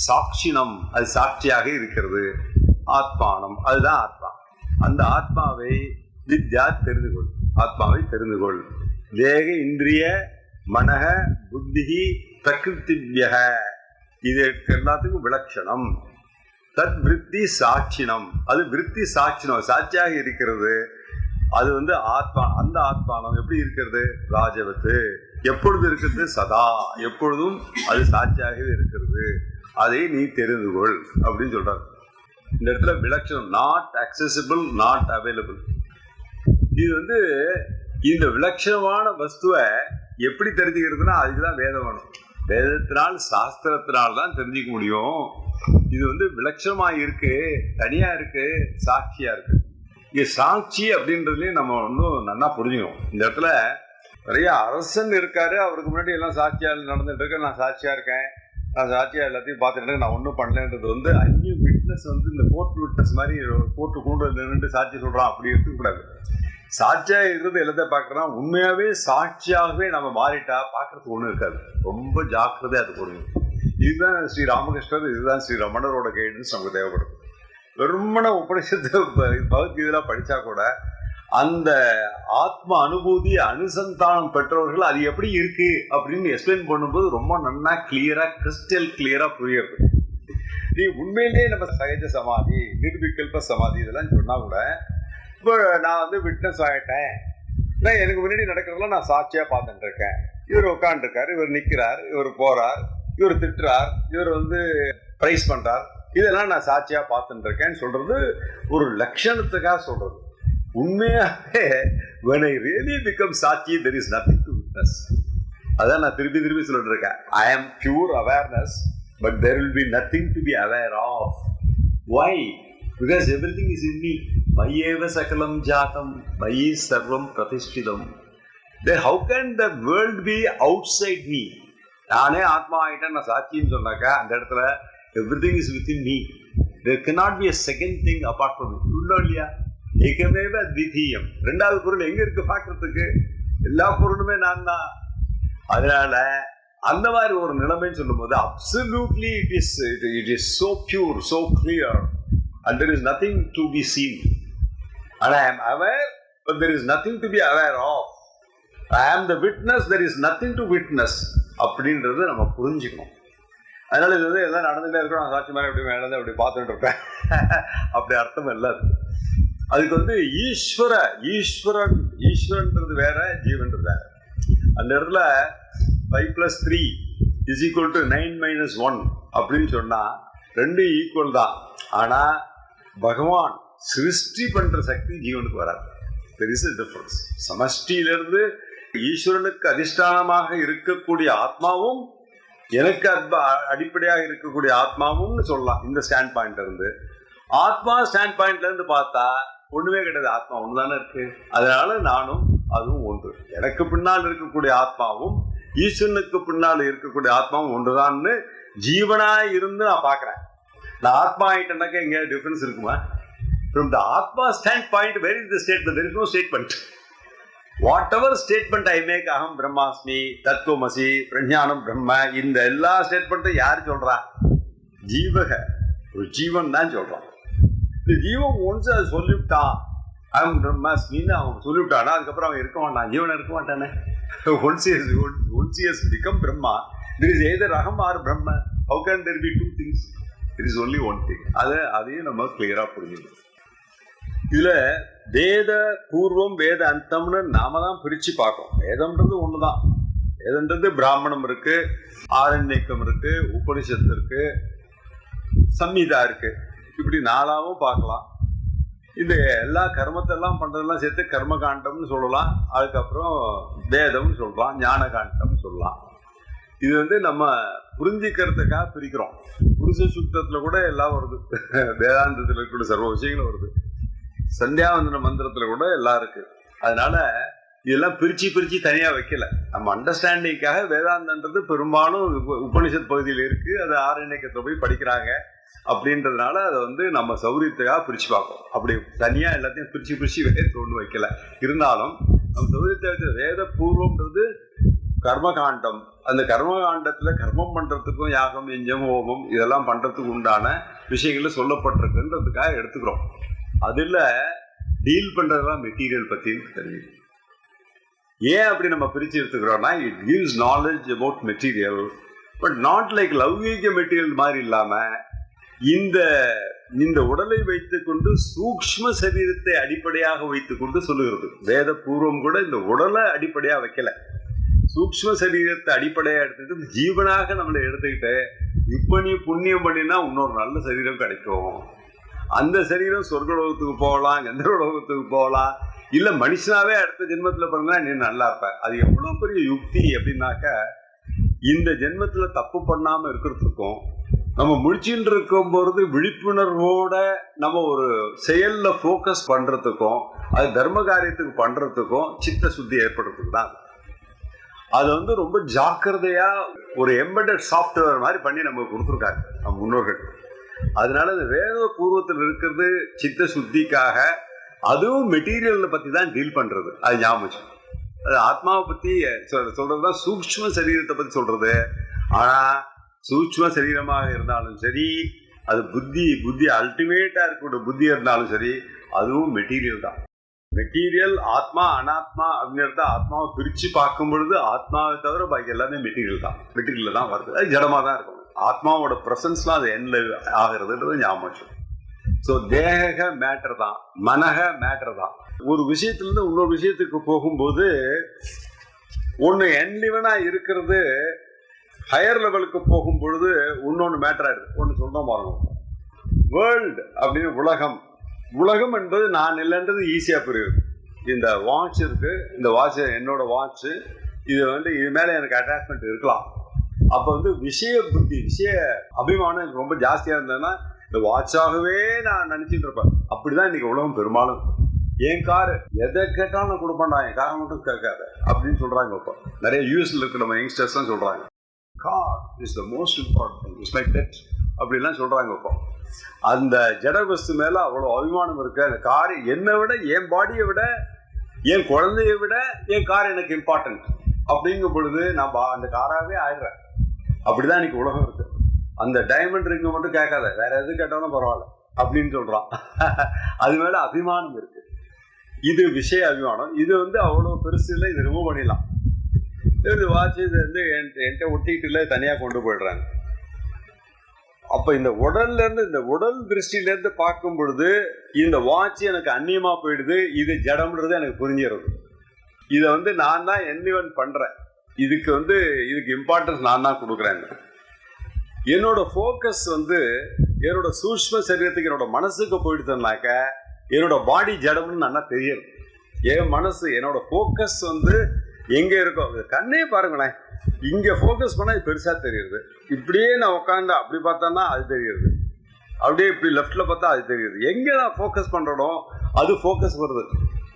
சாட்சினம், அது சாட்சியாக இருக்கிறது. ஆத்மானம், அதுதான் ஆத்மா. அந்த ஆத்மாவை வித்யா தெரிந்து கொள், ஆத்மாவை தெரிந்து கொள். தேக இந்திரிய மனக புத்தி பிரகிருத்திவ்யக, இது எல்லாத்துக்கும் விலட்சணம். தத் விருத்தி சாட்சினம், அது விருத்தி சாட்சினம், சாட்சியாக இருக்கிறது. அது ஆத்மா. அந்த ஆத்மானம் எப்படி இருக்கிறது? ராஜவத்து, எப்பொழுது இருக்கிறது? சதா, எப்பொழுதும் அது சாட்சியாகவே இருக்கிறது. அதை நீ தெரிந்து கொள் அப்படின்னு சொல்றாரு. இந்த இடத்துல விலட்சணம், நாட் அக்சசிபிள், நாட் அவைலபிள். இது இந்த விலட்சணமான வஸ்துவை எப்படி தெரிஞ்சுக்கிறதுனா அதுக்குதான் வேதம் வேணும். வேதத்தினால் சாஸ்திரத்தினால் தான் தெரிஞ்சுக்க முடியும். இது விலட்சணமா இருக்கு, தனியா இருக்கு, சாட்சியா இருக்கு. இங்க சாட்சி அப்படின்றதுலயும் நம்ம நல்லா புரிஞ்சுக்கணும். இந்த இடத்துல நிறைய அரசன் இருக்காரு, அவருக்கு முன்னாடி எல்லாம் சாட்சியா நடந்துட்டு இருக்கு, நான் சாட்சியா இருக்கேன், நான் சாட்சியா எல்லாத்தையும் பார்த்துட்டு இருக்கேன், நான் ஒன்றும் பண்ணலன்றது அந்நிய விட்னஸ் இந்த கோர்ட் விட்னஸ் மாதிரி கோர்ட்டு கூண்டு நின்று சாட்சி சொல்றான் அப்படி இருக்கக்கூடாது. சாட்சியா இருக்கிறது எல்லாத்தையும் பார்க்கறோம். உண்மையாவே சாட்சியாகவே நம்ம மாறிட்டா பார்க்கறதுக்கு ஒன்றும் இருக்காது. ரொம்ப ஜாக்கிரதையா அது புரியும். இதுதான் ஸ்ரீ ராமகிருஷ்ணர், இதுதான் ஸ்ரீ ரமணரோட கைடன்ஸ் நமக்கு தேவைப்படும். வெறுமன உபநிஷத்து பகவத்கீதையெல்லாம் படிச்சா கூட அந்த ஆத்ம அனுபூதி அனுசந்தானம் பெற்றவர்கள் அது எப்படி இருக்கு அப்படின்னு எக்ஸ்பிளைன் பண்ணும்போது ரொம்ப நல்லா கிளியரா, கிறிஸ்டல் கிளியரா புரியுது. நீ உண்மையிலேயே நம்ம சகஜ சமாதி, நிர்விகல்ப சமாதி இதெல்லாம் சொன்னா கூட, இப்போ நான் விட்னஸ் ஆகிட்டேன், நான் எனக்கு முன்னாடி நடக்கிறதெல்லாம் நான் சாட்சியா பார்த்துட்டு இருக்கேன். இவர் உட்காந்துருக்காரு, இவர் நிற்கிறார், இவர் போறார், இவர் திட்டுறார், இவர் பிரைஸ் பண்றார், இதெல்லாம் நான் சாட்சியா பார்த்துட்டு இருக்கேன்னு சொல்றது ஒரு லட்சணத்துக்காக சொல்றது. உண்மையாகவே when I really become சாட்சி, there is nothing to witness. அதான் நான் திருப்பி திருப்பி சொல்லிட்டு இருக்கேன். I am pure awareness, but there will be nothing to be aware of. Why? Because everything is in me. Mayeva sakalam jatam, mayi sarvam pratishthitam. Then how can the world be outside me? நானே ஆத்மா ஆகிட்டேன், நான் சாட்சின்னு சொன்னாக்கா அந்த இடத்துல everything is within me. There cannot be a second thing apart from me. உள்ளோ இல்லையா? ஏகமேவ அத்விதீயம். ரெண்டாவது பொருள் எங்க இருக்கு பார்க்கறதுக்கு? எல்லா பொருளுமே நான் தான். அதனால அந்த மாதிரி ஒரு நிலைமைன்னு சொல்லும் போது absolutely it is so pure, so clear, and there is nothing to be seen. And I am aware, but there is nothing to be aware of. I am the witness, there is nothing to witness. அப்படின்றது நம்ம புரிஞ்சுக்கணும். அதனால இது வந்து எல்லாம் நடந்துகிட்டே இருக்கும், நான் சாட்சி மாதிரி அப்படி மேலே அப்படி பார்த்துட்டு இருப்பேன், அப்படி அர்த்தம் இல்லை. அதுக்கு வந்து ஈஸ்வரன்றது வேற, ஜீவன்றது வேற. அந்த இடத்துல 5+3 = 9 - 1 அப்படின்னு சொன்னா ரெண்டு ஈக்குவல் தான். ஆனா பகவான் சிருஷ்டி பண்ற சக்தி ஜீவனுக்கு வராது. there is a difference. சமஷ்டியிலிருந்து ஈஸ்வரனுக்கு அதிஷ்டானமாக இருக்கக்கூடிய ஆத்மாவும் எனக்கு அடிப்படையாக இருக்கக்கூடிய ஆத்மாவும் சொல்லலாம். இந்த ஸ்டாண்ட் பாயிண்ட்ல இருந்து, ஆத்மா ஸ்டாண்ட் பாயிண்ட்ல இருந்து பார்த்தா ஒண்ணுமே கிடையாது, ஆத்மா ஒண்ணுதானே இருக்கு. அதனால நானும் அதுவும் ஒன்று. எனக்கு பின்னால் இருக்கக்கூடிய ஆத்மாவும் ஈஸ்வரனுக்கு பின்னால் இருக்கக்கூடிய ஆத்மாவும் ஒன்றுதான்னு ஜீவனா இருந்து நான் பாக்குறேன். நான் ஆத்மா ஆயிட்டேன்னாக்கா எங்க டிஃபரன்ஸ் இருக்குமா? From the Atma standpoint, where is the statement? There is no statement. Whatever statement I make, aham brahmasmi, tattvamasi, prajnanam brahma, இந்த எல்லா ஸ்டேட்மெண்ட்டும் யார் சொல்றா? ஜீவக, ஒரு ஜீவன் தான் சொல்றான். இந்த ஜீவன் ஒன்ஸ் அதை சொல்லிவிட்டான், aham brahmasmiன்னு அவன் சொல்லிவிட்டானா அதுக்கப்புறம் அவன் இருக்க மாட்டான், ஜீவன் இருக்க மாட்டானே. Once he has become Brahma, there is either aham or Brahma. How can there be two things? There is only one thing. அதையும் நம்ம கிளியரா புரிஞ்சுக்கணும். இதுல வேத பூர்வம் வேத அந்தம்னு நாம தான் பிரிச்சு பார்க்கணும். வேதம்ன்றது ஒண்ணுதான். வேதம்ன்றது பிராமணம் இருக்கு, ஆரண்யக்கம் இருக்கு, உபனிஷத்து இருக்கு, சம்ஹிதா இருக்கு, இப்படி நாலாவும் பார்க்கலாம். இந்த எல்லா கர்மத்தெல்லாம் பண்றதெல்லாம் சேர்த்து கர்மகாண்டம்னு சொல்லலாம். அதுக்கப்புறம் வேதம்னு சொல்லலாம், ஞான காண்டம்னு சொல்லலாம். இது வந்து நம்ம புரிஞ்சுக்கிறதுக்காக பிரிக்கிறோம். புருஷ சுத்தத்துல கூட எல்லாம் வருது, வேதாந்தத்துல கூட சர்வ விஷயங்களும் வருது, சந்தியாவந்தன மந்திரத்துல கூட எல்லாம் இருக்கு. அதனால இதெல்லாம் பிரிச்சு தனியா வைக்கல. நம்ம அண்டர்ஸ்டாண்டிங்காக வேதாந்தன்றது பெரும்பாலும் உபனிஷத் பகுதியில் இருக்கு, அது ஆரண்யக்கத்துல போய் படிக்கிறாங்க அப்படின்றதுனால அதை வந்து நம்ம சௌரியத்துக்காக பிரிச்சு பார்க்கணும். அப்படி தனியா எல்லாத்தையும் பிரிச்சு வேதத்தை ஒண்ணு வைக்கல. இருந்தாலும் நம்ம சௌரியத்தை வேத பூர்வம்ன்றது கர்மகாண்டம். அந்த கர்மகாண்டத்துல கர்மம் பண்றதுக்கும் யாகம், யஜ்ஞம், ஹோமம் இதெல்லாம் பண்றதுக்கு உண்டான விஷயங்கள் சொல்லப்பட்டிருக்குன்றதுக்காக எடுத்துக்கிறோம். அதுல டீல் பண்றதுதான் மெட்டீரியல் பத்தி தெரியும். ஏன் அப்படி நம்ம பிரிச்சு எடுத்துக்கிறோம்னா, it gives knowledge about material, but not like லௌகீக மெட்டீரியல் மாதிரி இல்லாம இந்த உடலை வைத்துக்கொண்டு சூக்ஷ்ம சரீரத்தை அடிப்படையாக வைத்துக்கொண்டு சொல்லுகிறது. வேத பூர்வம் கூட இந்த உடலை அடிப்படையா வைக்கல, சூக்ஷ்ம சரீரத்தை அடிப்படையா எடுத்துக்கிட்டு ஜீவனாக நம்மளை எடுத்துக்கிட்டு இப்ப நீ புண்ணியம் பண்ணினா இன்னொரு நல்ல சரீரம் கிடைக்கும். அந்த சரீரம் சொர்க்கலோகத்துக்கு போகலாம், கந்தர்வலோகத்துக்கு போகலாம், இல்ல மனுஷனாவே அடுத்த ஜென்மத்துல பிறந்தா நீ நல்லா இருப்ப. அது எவ்வளவு பெரிய யுக்தி அப்படின்னாக்க, இந்த ஜென்மத்துல தப்பு பண்ணாம இருக்கிறதுக்கும் நம்ம முடிச்சுட்டு இருக்கும் பொழுது விழிப்புணர்வோட நம்ம ஒரு செயல்ல போக்கஸ் பண்றதுக்கும் அது தர்ம காரியத்துக்கு பண்றதுக்கும் சித்த சுத்தி ஏற்படுறதுக்கு தான். அது வந்து ரொம்ப ஜாக்கிரதையா ஒரு எம்பெடட் சாஃப்ட்வேர் மாதிரி பண்ணி நமக்கு கொடுத்துருக்காங்க நம்ம முன்னோர்கள். அதனால இந்த வேத பூர்வத்தில் இருக்கிறது சித்த சுத்திக்காக, அதுவும் மெட்டீரியலை பத்தி தான் டீல் பண்றது. அது ஞாபகம். அது ஆத்மாவை பத்தி சொல்றதுதான் சூக்ஷ்ம சரீரத்தை பத்தி சொல்றது. ஆனா சூக்ஷ்ம சரீரமாக இருந்தாலும் சரி, அது புத்தி அல்டிமேட்டா இருக்கக்கூடிய புத்தி இருந்தாலும் சரி, அதுவும் மெட்டீரியல் தான். மெட்டீரியல் ஆத்மா அனாத்மா அப்படிங்கிறத ஆத்மாவை பிரிச்சு பார்க்கும் பொழுது ஆத்மாவை தவிர பாக்கி எல்லாமே மெட்டீரியல் தான் வருது. அது ஜடமா தான் இருக்கும். ஆத்மாவோட பிரசன்ஸ்லாம் அது என்ன ஆகிறதுன்றது ஞாபகம். ஸோ தேக மேட்டர் தான், மனக மேட்டர் தான். ஒரு விஷயத்திலிருந்து இன்னொரு விஷயத்துக்கு போகும்போது ஒன்று என்லிவனா இருக்கிறது ஹையர் லெவலுக்கு போகும் பொழுது இன்னொன்று மேட்டர் ஆயிடுது. ஒன்று சொல்றோம் பாருங்க, வேர்ல்டு அப்படின்னு உலகம் என்பது நான் இல்லைன்றது ஈஸியா புரியுது. இந்த வாட்ச் இருக்கு, இந்த வாட்ச் என்னோட வாட்ச், இது மேல எனக்கு அட்டாச்மெண்ட் இருக்கலாம். அப்ப விஷய புத்தி, விஷய அபிமானம் எனக்கு ரொம்ப ஜாஸ்தியா இருந்ததுன்னா இந்த வாட்சாகவே நான் நினைச்சிட்டு இருப்பேன். அப்படிதான் இன்னைக்கு உலகம் பெரும்பாலும். என் காரு எதை கேட்டாலும் நான் கொடுப்பேன்டா, என் காரை மட்டும் கேட்காத அப்படின்னு சொல்றாங்க. இப்போ நிறைய யூஎஸ்ல இருக்கிற நம்ம யங்ஸ்டர்ஸ் தான் சொல்றாங்க, car is the most important, it's my pet அப்படின்லாம் சொல்றாங்க. இப்போ அந்த ஜடவஸ்து மேல அவ்வளோ அபிமானம் இருக்கு. அந்த கார் என்னை விட, என் பாடியை விட, என் குழந்தைய விட என் கார் எனக்கு இம்பார்ட்டன்ட் அப்படிங்கும் பொழுது நான் அந்த காராகவே ஆயிடுறேன். அப்படிதான் இன்னைக்கு உலகம் இருக்கு. அந்த டைமண்ட் ரிங்க மட்டும் கேட்காத, வேற எது கேட்டாலும் பரவாயில்ல அப்படின்னு சொல்றான். அது மேல அபிமானம் இருக்கு. இது விஷய அபிமானம். இது அவ்வளோ பெருசு இல்லை, இது ரிமூவ் பண்ணிடலாம். இது வாட்ச் இது என்கிட்ட ஒட்டிக்கிட்டு தனியாக கொண்டு போயிடுறாங்க. அப்போ இந்த உடல்ல இருந்து, இந்த உடல் திருஷ்டிலேருந்து பார்க்கும் பொழுது இந்த வாட்ச் எனக்கு அந்நியமாக போயிடுது. இது ஜடம்ன்றது எனக்கு புரிஞ்சிடுறது. இதை நான் தான் என்லிவன் பண்ணுறேன். இதுக்கு இதுக்கு இம்பார்ட்டன்ஸ் நான் தான் கொடுக்குறேன். என்னோட ஃபோக்கஸ் என்னோட சூஷ்ம சரீரத்துக்கு, என்னோட மனசுக்கு போயிடுதுனாக்க என்னோட பாடி ஜடம்னு நல்லா தெரியுது. என் மனசு, என்னோட ஃபோக்கஸ் எங்கே இருக்கும், கண்ணே பாருங்களேன், இங்கே ஃபோக்கஸ் பண்ணால் இது பெருசாக தெரியுது. இப்படியே நான் உட்காந்து அப்படி பார்த்தோன்னா அது தெரியுது, அப்படியே இப்படி லெஃப்டில் பார்த்தா அது தெரியுது. எங்கே நான் ஃபோக்கஸ் பண்ணுறனோ அது ஃபோக்கஸ் வருது.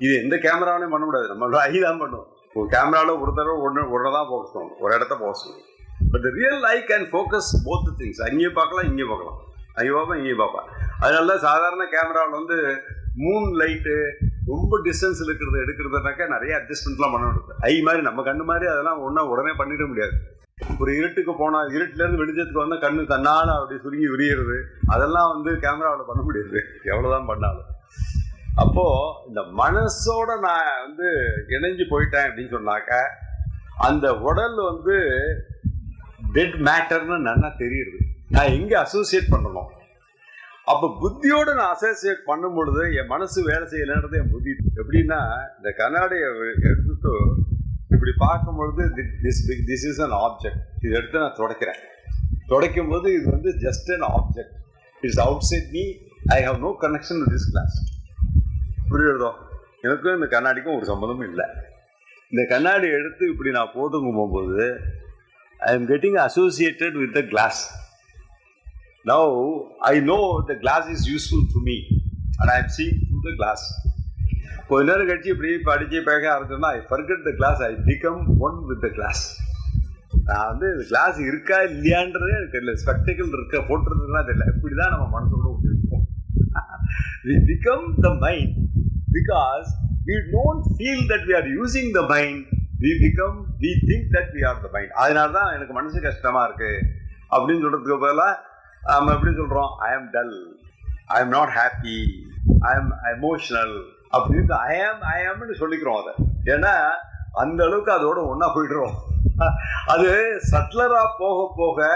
இது எந்த கேமராவிலையும் பண்ண முடியாது, நம்ம ஐ தான் பண்ணுவோம். ஒரு கேமராவில் ஒரு தடவை ஒன்று தான் ஃபோக்கஸ் பண்ணணும், ஒரு இடத்த ஃபோக்கஸ் பண்ணணும். But the real I can focus both things. அங்கேயும் பார்க்கலாம், இங்கேயும் பார்க்கலாம், அங்கே பார்ப்பேன், இங்கேயும் பார்ப்பேன். அதனால தான் சாதாரண கேமராவில் மூன் லைட்டு ரொம்ப டிஸ்டன்ஸில் எடுக்கிறதுனாக்கா நிறைய அட்ஜஸ்ட்மெண்ட்லாம் பண்ண முடியாது. ஐ மாதிரி நம்ம கண்ணு மாதிரி அதெல்லாம் உடனே பண்ணிட முடியாது. ஒரு இருட்டுக்கு போனால், இருட்டுலேருந்து வெளிச்சத்துக்கு வந்தால் கண்ணு தன்னால் அப்படி சுருங்கி விரியிறது, அதெல்லாம் கேமராவில் பண்ண முடியாது எவ்வளோதான் பண்ணாலும். அப்போது இந்த மனசோட நான் இணைஞ்சு போயிட்டேன் அப்படின்னு சொன்னாக்க அந்த உடல் டெட் மேட்டர்னு நல்லா தெரியுது. நான் எங்கே அசோசியேட் பண்ணணும். அப்போ புத்தியோடு நான் அசோசியேட் பண்ணும் பொழுது என் மனசு வேலை செய்யலைன்றது என் புத்தி. எப்படின்னா, இந்த கண்ணாடியை எடுத்துட்டு இப்படி பார்க்கும் பொழுது திஸ் இஸ் அன் ஆப்ஜெக்ட். இதை எடுத்து நான் துடைக்கிறேன். துடைக்கும் போது இது just an object. It's outside me. I have no connection with this glass. புரியுறதோ? எனக்கும் இந்த கண்ணாடிக்கும் ஒரு சம்மந்தமும் இல்லை. இந்த கண்ணாடி எடுத்து இப்படி நான் போட்டுக்கும் போகும்போது I am getting associated with the glass. Now I know the glass is useful to me and I am seeing through the glass. கொஞ்ச நேரம் கழிச்சு இப்படி படிச்சு பேக்க ஆரம்பிச்சோம்னா I forget the glass, I become one with the glass. நான் class இருக்கா இல்லையான்றதே எனக்கு தெரியல, ஸ்பெக்டிக்கல் இருக்க போட்டுறதுன்னா தெரியல. இப்படிதான் நம்ம மனசோட விட்டுருக்கோம். We become the mind because we don't feel that we are using the mind. We think that we are the mind. அதனால தான் எனக்கு மனசு கஷ்டமா இருக்கு அப்படின்னு சொல்றதுக்கு பதிலாக நம்ம எப்படி சொல்றோம், I am dull, I am not happy, I am emotional அப்படின்னு I amன்னு சொல்லிக்கிறோம். அதை ஏன்னா அந்த அளவுக்கு அதோட ஒன்னா போயிடுறோம். அது சட்லரா போக போக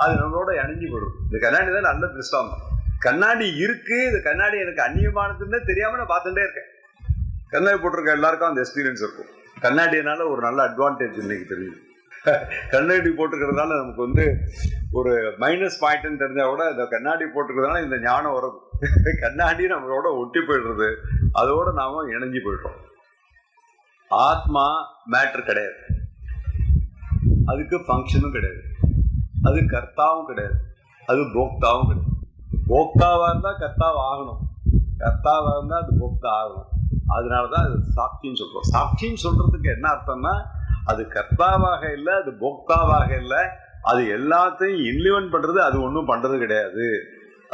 அது நம்மளோட இணைஞ்சு போயிடும். இந்த கண்ணாடி தான் நல்ல திருஷ்டாந்தம். கண்ணாடி இருக்கு, இந்த கண்ணாடி எனக்கு அந்நியமானதுன்னு தெரியாம நான் பார்த்துட்டே இருக்கேன். கண்ணாடி போட்டிருக்க எல்லாருக்கும் அந்த எக்ஸ்பீரியன்ஸ் இருக்கும். கண்ணாடினால ஒரு நல்ல அட்வான்டேஜ் இன்னைக்கு தெரியுது. கண்ணாடி போட்டுக்கிறதுனால நமக்கு ஒரு மைனஸ் பாயிண்ட்னு தெரிஞ்சா கூட இந்த கண்ணாடி போட்டுக்கிறதுனால இந்த ஞானம் வருது. கண்ணாடி நம்மளோட ஒட்டி போயிடுறது, அதோட நாம இணைஞ்சு போயிடுறோம். ஆத்மா மேட்டர் கிடையாது, அதுக்கு ஃபங்க்ஷனும் கிடையாது, அது கர்த்தாவும் கிடையாது, அது போக்தாவும் கிடையாது. போக்தாவா இருந்தா கர்த்தாவா ஆகணும், கர்த்தாவா இருந்தா அது போக்தா ஆகணும். அதனாலதான் அது சாட்சின்னு சொல்றோம். சாட்சின்னு சொல்றதுக்கு என்ன அர்த்தம்னா, அது கர்த்தாவாக இல்லை, அது போக்தாவாக இல்லை, அது எல்லாத்தையும் இன்லிவன் பண்றது, அது ஒன்றும் பண்றது கிடையாது.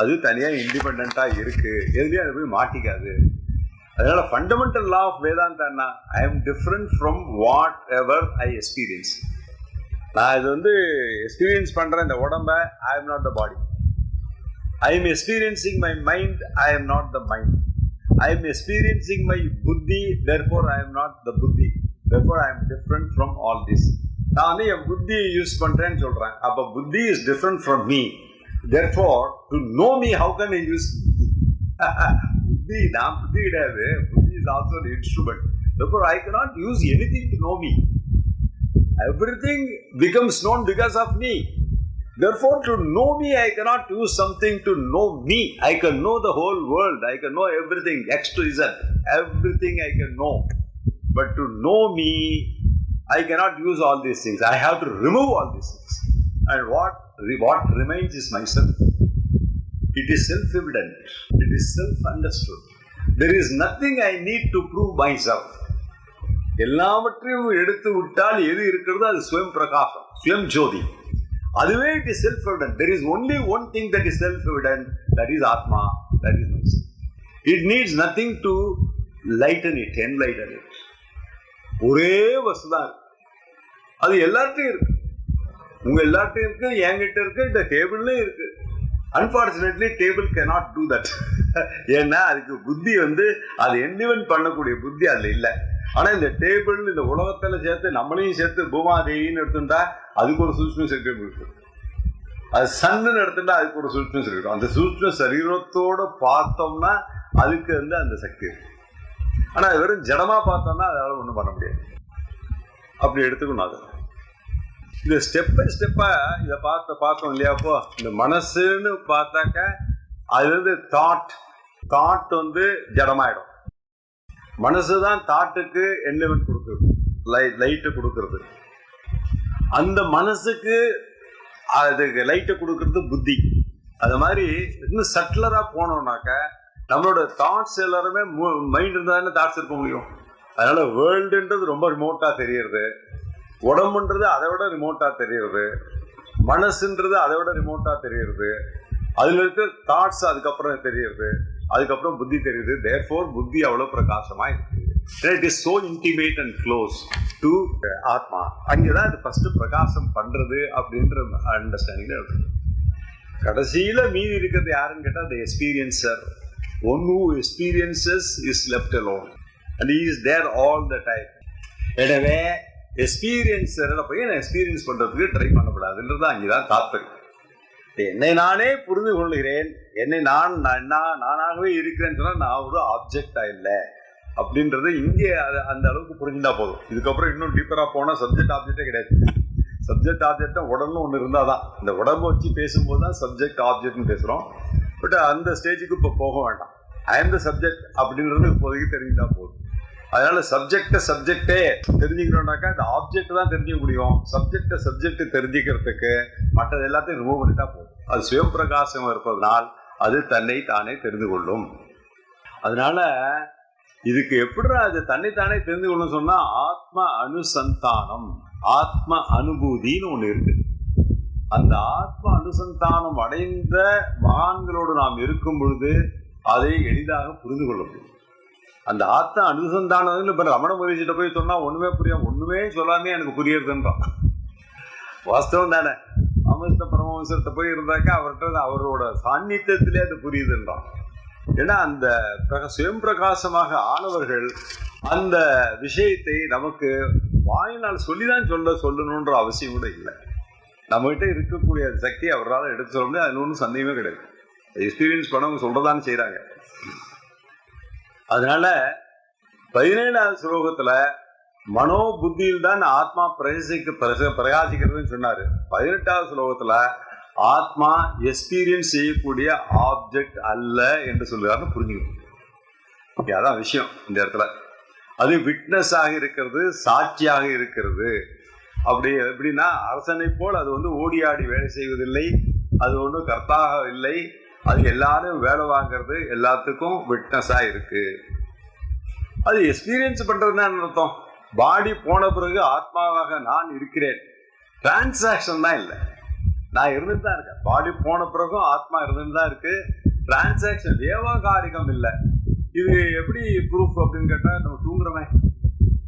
அது தனியா இண்டிபெண்டா இருக்கு, எதுலையும் அது போய் மாட்டிக்காது. அதனால ஃபண்டமெண்டல் லா ஆஃப் வேதாந்தா என்ன, I am different from what ever I experience. நான் இது எக்ஸ்பீரியன்ஸ் பண்றேன் இந்த உடம்ப, I am not the body. I am experiencing my mind, I am not the mind. I am experiencing my buddhi, therefore I am not the buddhi, therefore I am different from all this. நான் என் புத்தியை use பண்றேன்னு சொல்றேன். அப்ப புத்தி is different from me, therefore to know me how can I use புத்தி? நான் புத்தி கிடையாது, புத்தி is also an instrument, therefore I cannot use anything to know me. Everything becomes known because of me. Therefore, to know me, I cannot use something to know me. I can know the whole world. I can know everything, X to Z. Everything I can know. But to know me, I cannot use all these things. I have to remove all these things. And what remains is myself. It is self-evident. It is self-understood. There is nothing I need to prove myself. எல்லாவற்றையும் எடுத்து விட்டால் எது இருக்கிறது அது ஸ்வயம் பிரகாசம், ஸ்வயம் ஜோதி. அதுவே it is self-evident. There is only one thing that is self-evident, that is Atma, that is myself. It needs nothing to lighten it, enlighten it. ஒரே வசுதான் அது எல்லார்ட்டையும் இருக்கு. உங்க எல்லார்ட்டையும் இருக்கு, என்கிட்ட இருக்கு, இந்த டேபிள்லயும் இருக்கு. Unfortunately table cannot do that. ஏன்னா அதுக்கு புத்தி அது என்லிவன் பண்ணக்கூடிய புத்தி அதுல இல்லை. ஆனா இந்த டேபிள் இந்த உலகத்துல சேர்த்து நம்மளையும் சேர்த்து பூமாதேவின்னு எடுத்துட்டா அதுக்கு ஒரு சூட்சும சரீரம் இருக்கு. அது சன்னு எடுத்துட்டா அதுக்கு ஒரு சூட்சும சரீரம். அந்த சூட்சும சரீரத்தோட பார்த்தோம்னா அதுக்கு அந்த சக்தி இருக்கு. ஆனா அது வெறும் ஜடமா பார்த்தோம்னா அதால ஒண்ணும் பண்ண முடியாது. அப்படி எடுத்துக்கணும். அது இந்த ஸ்டெப் பை ஸ்டெப்பா இதை பார்த்தோம் இல்லையா? அப்போ இந்த மனசுன்னு பார்த்தாக்க அது தாட் ஜடமாயிடும். மனசுதான் தாட்டுக்கு என்லிமெண்ட் கொடுக்குறது, லைட்டு கொடுக்கறது. அந்த மனசுக்கு அதுக்கு லைட்டை கொடுக்கறது புத்தி. அது மாதிரி இன்னும் சட்லரா போனோம்னாக்க நம்மளோட தாட்ஸ் எல்லாருமே மைண்ட் இருந்தால் தாட்ஸ் இருக்க முடியும். அதனால வேர்ல்டுன்றது ரொம்ப ரிமோட்டா தெரியறது, உடம்புன்றது அதை விட ரிமோட்டா தெரியறது, மனசுன்றது அதை விட ரிமோட்டா தெரியறது, அதுல இருக்க தாட்ஸ் அதுக்கப்புறம் தெரியறது, அதுக்கப்புறம் புத்தி தெரியுது. therefore புத்தி அவ்வளவு பிரகாசமா இருக்கு. it is so intimate and close to ஆத்மா. அங்கேதான் அது ஃபர்ஸ்ட் பிரகாசம் பண்றது அப்படின்ற அண்டர்ஸ்டாண்டிங்ல இருக்கு. கடைசியில மீதி இருக்கிறது யாருன்னு கேட்டா the experiencer. one who experiences is left alone and he is there all the time. எனவே எக்ஸ்பீரியன்ஸரை போய் நான் எக்ஸ்பீரியன்ஸ் பண்றதுக்கு ட்ரை பண்ணக்கூடாதுன்றது அங்கேதான் தாத்பரியம். என்னை நானே புரிந்து கொள்கிறேன், என்னை நானாகவே இருக்கிறேன்னு சொன்னா நான் ஒரு ஆப்ஜெக்டா இல்லை அப்படின்றது இங்கே அந்த அளவுக்கு புரிஞ்சுட்டா போதும். இதுக்கப்புறம் இன்னும் டீப்பரா போனா சப்ஜெக்ட் ஆப்ஜெக்டே கிடையாது. சப்ஜெக்ட் ஆப்ஜெக்ட் உடம்புன்னு ஒன்று இருந்தாதான், இந்த உடம்பு வச்சு பேசும்போது தான் சப்ஜெக்ட் ஆப்ஜெக்ட்னு பேசுறோம். பட் அந்த ஸ்டேஜுக்கு இப்போ போக வேண்டாம். ஐ எம் த சப்ஜெக்ட் அப்படின்றது இப்போதைக்கு தெரிஞ்சுட்டா போதும். அதனால சப்ஜெக்டே தெரிஞ்சுக்கணும்னாக்கா இந்த ஆப்ஜெக்ட் தான் தெரிஞ்சுக்க முடியும். சப்ஜெக்ட் தெரிஞ்சுக்கிறதுக்கு மற்றது எல்லாத்தையும் ரிமூவ் பண்ணிட்டா போதும். அது சுயம் பிரகாசம் இருப்பதனால் அது தன்னை தானே தெரிந்து கொள்ளும். அதனால இதுக்கு எப்படி அது தன்னைத்தானே தெரிந்து கொள்ளும் சொன்னா ஆத்ம அனுசந்தானம், ஆத்ம அனுபூதின்னு ஒண்ணு இருக்கு. அந்த ஆத்ம அனுசந்தானம் அடைந்த மகான்களோடு நாம் இருக்கும் பொழுது அதை எளிதாக புரிந்து கொள்ள முடியும். அந்த ஆத்ம அனுசந்தானம் இப்ப ரமண மகரிஷிட்ட போய் சொன்னா ஒண்ணுமே புரியும், ஒண்ணுமே சொல்லாமே எனக்கு புரியுதுன்றான். வாஸ்தவம் தானே. அமிர்த பரமஹம்சத்தை போய் இருந்தாக்கா அவர்கிட்ட அவரோட சாநித்தியத்திலே அது புரியுதுன்றான். ஏன்னா அந்த சுயம் பிரகாசமாக ஆனவர்கள் அந்த விஷயத்தை நமக்கு வாயினால் சொல்லிதான் சொல்லணுன்ற அவசியம் கூட இல்லை. நம்மகிட்ட இருக்கக்கூடிய சக்தி அவரால் எடுத்து சொல்ல முடியாது. அது ஒன்றும் சந்தேகமே கிடையாது. எக்ஸ்பீரியன்ஸ் பண்ணவங்க சொல்றதான்னு செய்யறாங்க. அதனால 17வது ஸ்லோகத்துல மனோ புத்தியில் தான் ஆத்மா பிரகாசிக்கிறதுன்னு சொன்னாரு. 18வது ஸ்லோகத்துல ஆத்மா எக்ஸ்பீரியன்ஸ் செய்யக்கூடிய ஆப்ஜெக்ட் அல்ல என்று சொல்லுறாருன்னு புரிஞ்சுக்கணும். அதான் விஷயம் இந்த இடத்துல. அது விட்னஸ் ஆக இருக்கிறது, சாட்சியாக இருக்கிறது. அப்படி எப்படின்னா அரசனை போல் அது ஓடி ஆடி வேலை செய்வதில்லை, அது ஒன்றும் கர்த்தாக இல்லை, அது எல்லாரும் வேலை வாங்கிறது, எல்லாத்துக்கும் விட்னஸா இருக்கு. அது எக்ஸ்பீரியன்ஸ் பண்றதுன்னா அர்த்தம். பாடி போன பிறகு ஆத்மாவாக நான் இருக்கிறேன், டிரான்சாக்ஷன் தான் இல்லை, நான் இருந்துட்டு தான் இருக்கேன். பாடி போன பிறகும் ஆத்மா இருந்துட்டு தான் இருக்கு, டிரான்சாக்ஷன் வியாபாரிகம் இல்லை. இது எப்படி ப்ரூஃப் அப்படின்னு கேட்டா நம்ம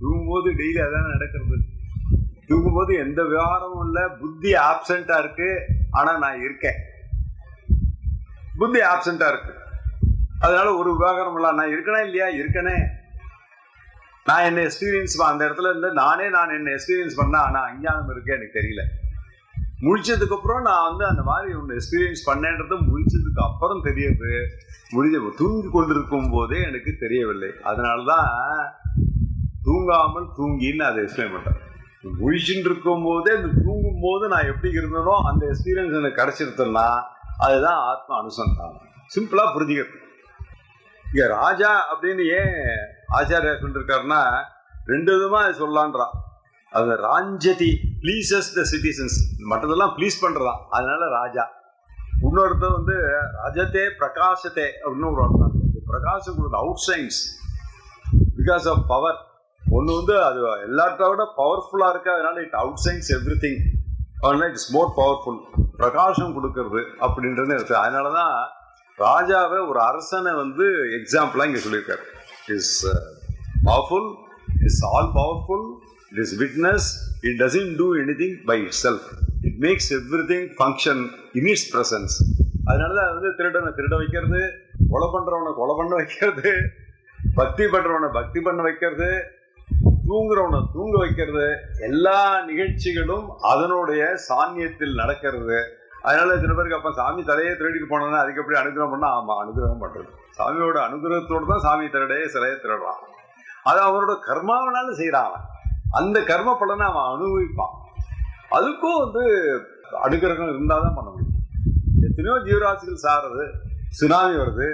தூங்கும்போது டெய்லி அதான் நடக்கிறது. தூங்கும்போது எந்த விவகாரமும் இல்லை, புத்தி ஆப்சண்டா இருக்கு, ஆனா நான் இருக்கேன். புத்தி ஆப்சண்டா இருக்கு, அதனால ஒரு விவகாரம் இல்லை. நான் இருக்கனே இல்லையா? இருக்கனே. நான் என்ன எக்ஸ்பீரியன்ஸ் அந்த இடத்துல இருந்து நான் என்ன எக்ஸ்பீரியன்ஸ் பண்ணா, ஆனா அஞ்ஞானம் இருக்கு எனக்கு தெரியல. முடிச்சதுக்கு அப்புறம் நான் அந்த மாதிரி ஒன்று எக்ஸ்பீரியன்ஸ் பண்ணேன்றது முடிச்சதுக்கு அப்புறம் தெரியுது. தூங்கி கொண்டிருக்கும் போதே எனக்கு தெரியவில்லை. அதனாலதான் தூங்காமல் தூங்கின்னு அதை எக்ஸ்பிளைன் பண்றேன். முழிச்சுட்டு இருக்கும் போதே இந்த தூங்கும் போது நான் எப்படி இருந்தனோ அந்த எக்ஸ்பீரியன்ஸ் எனக்கு கிடைச்சிருத்தேன்னா அதுதான் ஆத்மா அனுசந்தானம். சிம்பிளா புரிஞ்சுக்கிறது. இங்க ராஜா அப்படின்னு ஏன் ஆச்சாரியா சொல்லிருக்காருன்னா 2 விதமா அது சொல்லலான்றான். அது ராஞ்சதி, பிளீசஸ் த சிட்டிசன்ஸ், மற்றதெல்லாம் ப்ளீஸ் பண்றதா, அதனால ராஜா. இன்னொருத்தர் வந்து ரஜதே பிரகாசத்தே அப்படின்னு ஒரு அர்த்தம். பிரகாசம் கொடுக்குது, outshines because of power. ஒன்று வந்து அது எல்லாத்த விட பவர்ஃபுல்லாக இருக்கு, அதனால it outshines everything, அதனால இட்ஸ் மோர் பவர்ஃபுல். பிரகாசம் கொடுக்கறது அப்படின்றது இருக்கு. அதனால தான் ராஜாவை ஒரு அரசனை வந்து எக்ஸாம்பிளாக இங்கே சொல்லியிருக்காரு. Is powerful, is all powerful, it is witness, it doesn't do anything by itself, it makes everything function in its presence. அதனால தான் வந்து திருடனை திருட வைக்கிறது, கொலை பண்ணுறவனை கொலை பண்ண வைக்கிறது, பக்தி பண்ணுறவனை பக்தி பண்ண வைக்கிறது, தூங்குறவனை தூங்க வைக்கிறது, எல்லா நிகழ்ச்சிகளும் அதனுடைய சாநியத்தில் நடக்கிறது. அதனால சில பேருக்கு அப்போ சாமி தலையே திருடிட்டு போனோன்னா அதுக்கு எப்படி அனுகிரகம் பண்ணால், ஆமாம் அனுகிரகம் பண்ணுறது சாமியோட அனுகிரகத்தோடு தான் சாமி திருடையே சிலையை திருடுறான். அது அவனோட கர்மாவனால செய்கிறான். அந்த கர்ம பலனை அவன் அனுபவிப்பான். அதுக்கும் வந்து அனுகிரகம் இருந்தால் தான் பண்ண முடியும். எத்தனையோ ஜீவராசிகள் சாகிறது, சுனாமி வருது,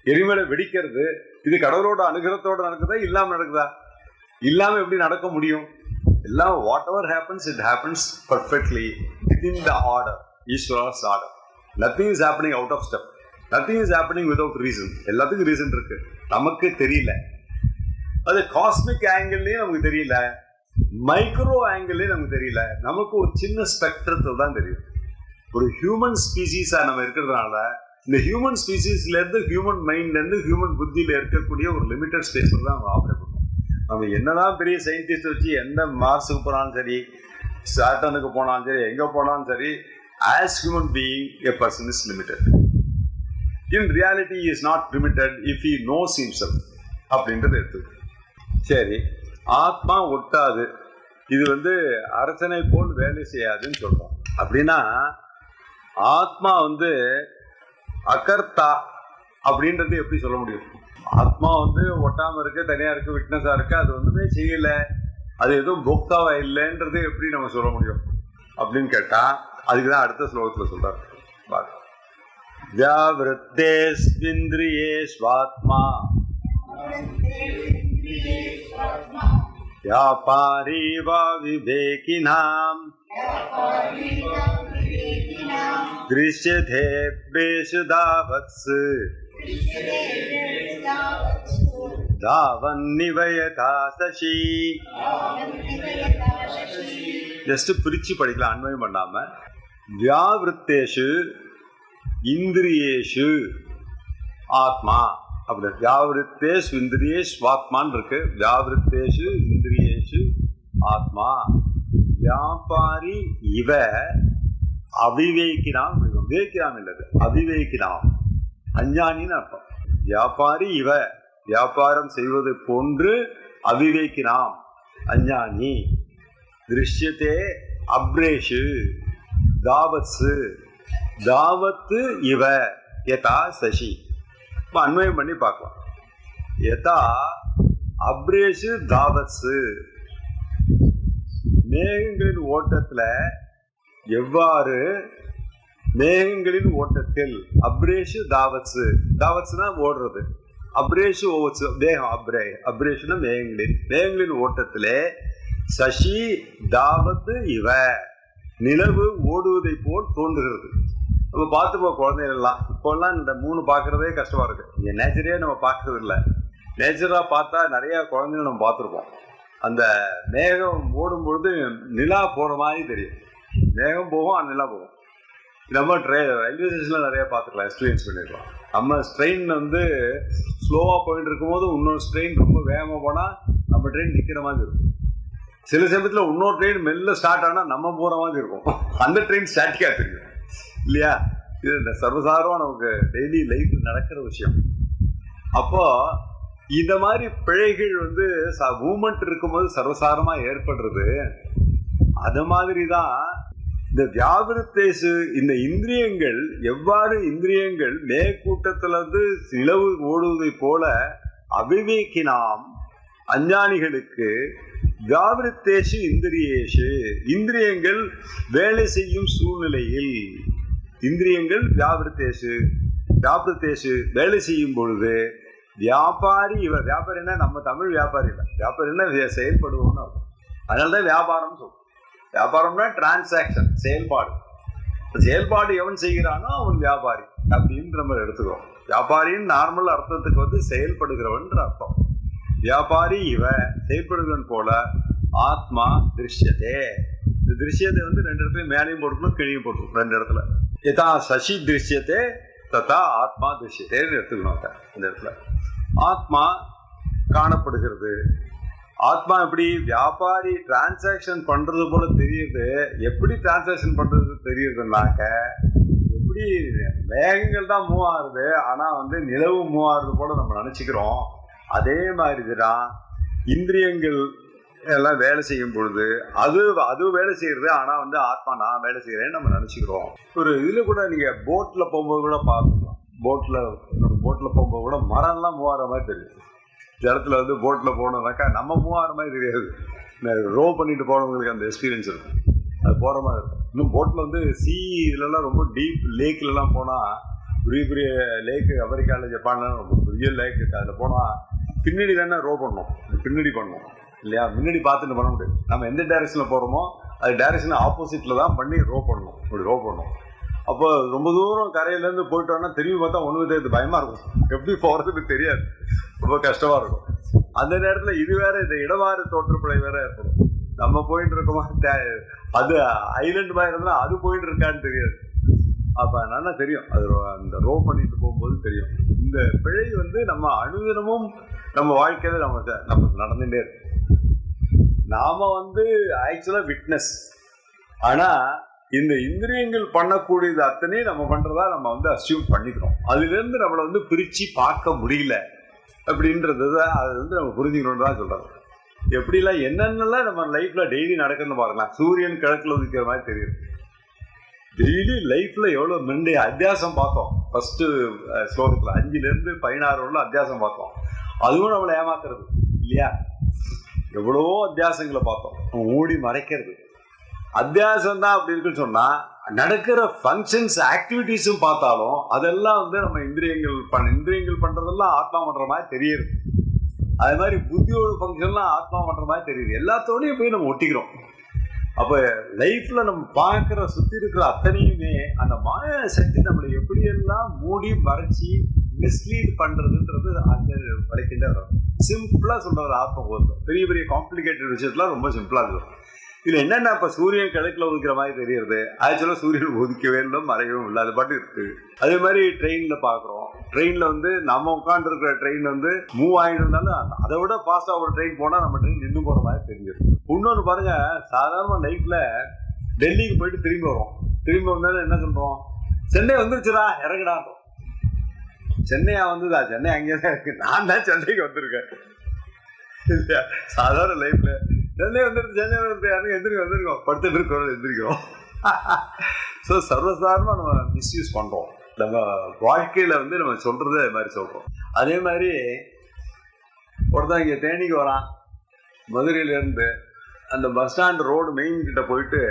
எரிமலை வெடிக்கிறது, இது கடவுளோட அனுகிரகத்தோடு நடக்குதா இல்லாமல் நடக்குதா? இல்லாமல் எப்படி நடக்க முடியும்? எல்லாம் whatever happens it happens perfectly within the order, Ishwara's order. Nothing is happening out of step, nothing is happening without reason. எல்லாத்துக்கும் ரீசன் இருக்கு, நமக்கு தெரியல. அது காஸ்மிக் ஆங்கிள்லேயும் நமக்கு தெரியல, மைக்ரோ ஆங்கிள்லேயும் நமக்கு தெரியல. நமக்கு ஒரு சின்ன ஸ்பெக்ட்ரத்தில் தான் தெரியும். ஒரு ஹியூமன் ஸ்பீசிஸாக நம்ம இருக்கிறதுனால இந்த ஹியூமன் ஸ்பீசிஸ்லேருந்து ஹியூமன் மைண்ட்லேருந்து ஹியூமன் புத்தியில் இருக்கக்கூடிய ஒரு லிமிட்டட் ஸ்பேஸில் தான் நம்ம ஆப்ரேட் பண்ணுவோம். நம்ம என்னதான் பெரிய சயின்டிஸ்ட் வச்சு எந்த மார்ஸுக்கு போனாலும் சரி, சாட்டனுக்கு போனாலும் சரி, எங்கே போனாலும் சரி, as human being a person is limited. In reality is not limited if he knows himself அப்படின்றது எடுத்துக்கு. சரி, ஆத்மா ஒட்டாது, இது வந்து அரசனை போல் வேலை செய்யாதுன்னு சொல்றோம். அப்படின்னா ஆத்மா வந்து அகர்த்தா அப்படின்றது எப்படி சொல்ல முடியும்? ஆத்மா வந்து ஒட்டாம இருக்கு, தனியா இருக்கு, விட்னஸா இருக்கு, அது ஒண்ணுமே செய்யல, அது எதுவும் போக்தாவா இல்லைன்றது எப்படி நம்ம சொல்ல முடியும் அப்படின்னு கேட்டா, அதுக்குதான் அடுத்த ஸ்லோகத்துல சொல்றாரு. வியாவிருத்தேஸ்விந்திரியேஷ்வாத்மா व्यापारी वा विवेकिनां दृश्यते बेषु दावत्सु दावन्निवयता शशि. ஜஸ்ட் பிரிச்சு படிக்கலாம், அன்வயம் பண்ணாம. வியாவிருத்தேஷு இந்திரியேஷு ஆத்மா அப்படி, வியாவிருத்தேஷு இந்திரியேஷு ஆத்மான்னு இருக்கு. வியாவிருத்தேஷு இந்திரியேஷு ஆத்மா. வியாபாரி இவ அவிவேகினாம், விவேகினாம் இல்லது அவிவேகினாம், அஞ்ஞானின்னு அர்த்தம். வியாபாரி இவ, வியாபாரம் செய்வது போன்று, அவிவேகினாம் அஞ்ஞானி. திருஷ்யத்தே அப்ரேஷு தாவத்ஸு, தாவத்து இவ யதா சசி. அன்வயம் பண்ணி பார்க்கலாம். யதா அப்ரேஷு தாவத்ஸு, மேகங்களின் ஓட்டத்துல எவ்வாறு, மேகங்களின் ஓட்டத்தில், அப்ரேஷு தாவத்ஸு, தாவத்ஸ்னா ஓடுறது, அப்ரேஷு ஓவத்ஸு தேகம், அப்ரேஷுனா மேகங்களின், மேகங்களின் ஓட்டத்திலே சசி தாவத்து இவ, நிலவு ஓடுவதை போல் தோன்றுகிறது. நம்ம பார்த்துப்போம் குழந்தைகள்லாம். இப்போல்லாம் இந்த 3 பார்க்கறதே கஷ்டமா இருக்கு. இங்கே நேச்சரே நம்ம பார்க்கறது இல்லை. நேச்சராக பார்த்தா நிறைய குழந்தைகள் நம்ம பார்த்துருப்போம். அந்த மேகம் ஓடும்பொழுது நிலா போகிற மாதிரி தெரியும். மேகம் போகும், நிலா போகும். நம்ம ரயில்வே ஸ்டேஷனில் நிறைய பார்த்துக்கலாம், எக்ஸ்பீரியன்ஸ் பண்ணிருக்கலாம். நம்ம ட்ரெயின் வந்து ஸ்லோவாக போயிட்டு இருக்கும்போது இன்னொரு ட்ரெயின் ரொம்ப வேகமாக போனால் நம்ம ட்ரெயின் நிற்கிற மாதிரி இருக்கும். சில சமயத்தில் இன்னொரு ட்ரெயின் மெல்ல ஸ்டார்ட் ஆனால் நம்ம போகிற மாதிரி இருக்கும். அந்த ட்ரெயின் ஸ்டாட்டிக்காக தெரியும் இல்லையா? இது சர்வசாதாரணமாக நமக்கு டெய்லி லைஃப்பில் நடக்கிற விஷயம். அப்போ இந்த மாதிரி பிழைகள் வந்து மூமெண்ட் இருக்கும்போது சர்வசாதாரணமாக ஏற்படுறது. அது மாதிரி தான் இந்த வியாபிருத்தேசு, இந்த இந்திரியங்கள் எவ்வாறு, இந்திரியங்கள் மேற்கூட்டத்துல இருந்து நிலவு ஓடுவதை போல அவிவேகினாம் அஞ்ஞானிகளுக்கு, வியாபிருத்தேஷு இந்திரியேஷு, இந்திரியங்கள் வேலை செய்யும் சூழ்நிலையில், இந்திரியங்கள் வியாபிருத்தேஷு வேலை செய்யும் பொழுது, வியாபாரி இவ, வியாபாரின்னா நம்ம தமிழ் வியாபாரி இல்லை, வியாபாரின்னா செயல்படுவோம்னு அர்த்தம். அதனாலதான் வியாபாரம் சொல்றோம். வியாபாரம்னா டிரான்சாக்ஷன், செயல்பாடு. செயல்பாடு எவன் செய்கிறானோ அவன் வியாபாரி அப்படின்னு நம்ம எடுத்துக்கிறோம். வியாபாரின்னு நார்மல் அர்த்தத்துக்கு வந்து செயல்படுகிறவன்ற அர்த்தம். வியாபாரி இவன் செயல்படுகிறவன் போல ஆத்மா திருஷ்யதே. இந்த திருஷ்யத்தை வந்து 2 இடத்துல மேலையும் போட்டுக்கணும் கீழையும் போட்டுக்கணும். 2 இடத்துல யதா சசி திருஷ்யத்தே ததா ஆத்மா திருஷ்யத்தேன்னு எடுத்துக்கணும். இந்த இடத்துல ஆத்மா காணப்படுகிறது. ஆத்மா எப்படி வியாபாரி டிரான்சாக்ஷன் பண்றது போல தெரியுது. எப்படி டிரான்சாக்ஷன் பண்றது தெரியுதுன்னாக்க, எப்படி மேகங்கள் தான் மூவ் ஆகுது, ஆனா வந்து நிலவு மூவ் ஆகுறது போல நம்ம நினைச்சுக்கிறோம். அதே மாதிரிதான் இந்திரியங்கள் எல்லாம் வேலை செய்யும் பொழுது அது வேலை செய்யறது, ஆனா வந்து ஆத்மா நான் வேலை செய்யறேன்னு நம்ம நினைச்சுக்கிறோம். ஒரு இதுல கூட நீங்க போட்ல போகும்போது கூட பார்க்கலாம். போட்ல போகும்போது கூட மரம்லாம் மூவ் ஆகிற மாதிரி தெரியும். இந்த இடத்துல வந்து போட்ல போனோம்னாக்கா நம்ம மூவ் ஆகிற மாதிரி தெரியாது. ரோ பண்ணிட்டு போனவங்களுக்கு அந்த எக்ஸ்பீரியன்ஸ் இருக்கும், அது போற மாதிரி இருக்கும். இன்னும் போட்ல வந்து இதுலலாம் ரொம்ப டீப் லேக்லலாம் போனா, பெரிய பெரிய லேக்கு அமெரிக்காவில் ஜப்பான்லாம் ரொம்ப பெரிய லேக் இருக்கு. அதில் போனால் பின்னாடி தானே ரோ பண்ணணும், பின்னாடி பண்ணணும் இல்லையா? முன்னாடி பார்த்துட்டு பண்ண முடியாது. நம்ம எந்த டைரக்ஷனில் போகிறோமோ அது டைரக்ஷன் ஆப்போசிட்டில் தான் பண்ணி ரோ பண்ணணும். இப்படி ரோ பண்ணணும். அப்போ ரொம்ப தூரம் கரையிலேருந்து போயிட்டோன்னா திரும்பி பார்த்தா ஒன்று தெரியுது, பயமாக இருக்கும். எப்படி போகிறதுன்னு தெரியாது, ரொம்ப கஷ்டமாக இருக்கும். அந்த நேரத்தில் இது வேற, இந்த இடமாறு தோற்றப்படை வேற ஏற்படும். நம்ம போயிட்டு இருக்கோமா, அது ஐலண்ட் மாதிரி இருந்தால் அது போயிட்டு இருக்கான்னு தெரியாது. அப்போ நல்லா தெரியும், அது அந்த ரோ பண்ணிட்டு போகும்போது தெரியும். இந்த பிழை வந்து நம்ம அனுதினமும் நம்ம வாழ்க்கையில நமக்கு நடந்துட்டே இருக்கு. நாம வந்து ஆக்சுவலா விட்னஸ். ஆனா இந்த இந்திரியங்கள் பண்ணக்கூடியது அத்தனையும் நம்ம பண்றதா நம்ம வந்து அசியூம் பண்ணிக்கிறோம். அதுல இருந்து நம்மளை வந்து பிரிச்சு பார்க்க முடியல அப்படின்றது தான். அது வந்து நம்ம புரிஞ்சுக்கணும்னு தான் சொல்றாங்க. எப்படிலாம் என்னென்னலாம் நம்ம லைஃப்ல டெய்லி நடக்குன்னு பாருங்களேன். சூரியன் கிழக்குல உதிக்கிற மாதிரி தெரியுது. டெய்லி லைஃப்ல எவ்வளவு முந்தைய அத்தியாசம் பார்த்தோம். ஃபர்ஸ்ட் ஸ்லோகத்துல 5-16 உள்ள அத்தியாசம் பார்த்தோம். அதுவும் நம்மளை ஏமாத்துறது இல்லையா? எவ்வளவோ அத்தியாசங்களை பார்த்தோம், மூடி மறைக்கிறது. அத்தியாசம் தான் அப்படி இருக்குன்னு சொன்னா, நடக்கிற ஃபங்க்ஷன்ஸ் ஆக்டிவிட்டிஸும் பார்த்தாலும் அதெல்லாம் வந்து நம்ம இந்திரியங்கள் பண்றதெல்லாம் ஆத்மா பண்ற மாதிரி தெரியுது. அது மாதிரி புத்தியோட ஃபங்க்ஷன்லாம் ஆத்மா பண்ற மாதிரி தெரியுது. எல்லாத்தோடையும் போய் நம்ம ஒட்டிக்கிறோம். அப்ப லைஃப்ல நம்ம பார்க்கிற சுத்தி இருக்கிற அத்தனையுமே அந்த மாய சக்தி நம்மளை எப்படியெல்லாம் மூடி மறைச்சி மிஸ்லீட் பண்றதுன்றது ஆச்சரியம் படைக்கின்ற சிம்பிளா சொல்றது ஆத்ம போதும். பெரிய பெரிய காம்ப்ளிகேட்டட் விஷயத்துல ரொம்ப சிம்பிளா இருக்கும். இதுல என்னென்ன, இப்ப சூரியன் கிழக்குல உதிக்கிற மாதிரி தெரியுது. ஆக்சுவலா சூரியன் உதிக்கவே இல்லை, மறையவும் இல்லை, அது பாட்டு இருக்கு. அதே மாதிரி ட்ரெயின்ல பாக்குறோம். ட்ரெயின்ல வந்து நம்ம உட்காந்து இருக்கிற ட்ரெயின் வந்து மூவ் ஆகிட்டு இருந்தாலும் அதை விட ஃபாஸ்டா ஒரு ட்ரெயின் போனா நம்ம ட்ரெயின் நின்று போற மாதிரி தெரிஞ்சிடும். இன்னொன்னு பாருங்க, சாதாரண லைஃப்ல டெல்லிக்கு போயிட்டு திரும்பி வரோம். திரும்பி வந்தாலும் என்ன சொல்றோம்? சென்னை வந்துருச்சுடா, இறங்குடான்றோம். சென்னையா வந்துதா? சென்னை அங்கேதான் இருக்கு. நான் தான் சென்னைக்கு வந்திருக்கேன். சாதாரண லைஃப்ல சென்னை வந்துருக்கு, சென்னை வந்து எந்திரிக்கோம், படுத்துட்டு இருக்கோம், எந்திரிக்கிறோம். ஸோ சர்வசாதாரணமாக நம்ம மிஸ்யூஸ் பண்ணுறோம். நம்ம வாழ்க்கையில் வந்து நம்ம சொல்கிறது அது மாதிரி சொல்கிறோம். அதே மாதிரி ஒருத்தன் இங்கே தேனிக்கு வரான், மதுரையிலேருந்து. அந்த பஸ் ஸ்டாண்ட் ரோடு மெயின் கிட்ட போயிட்டு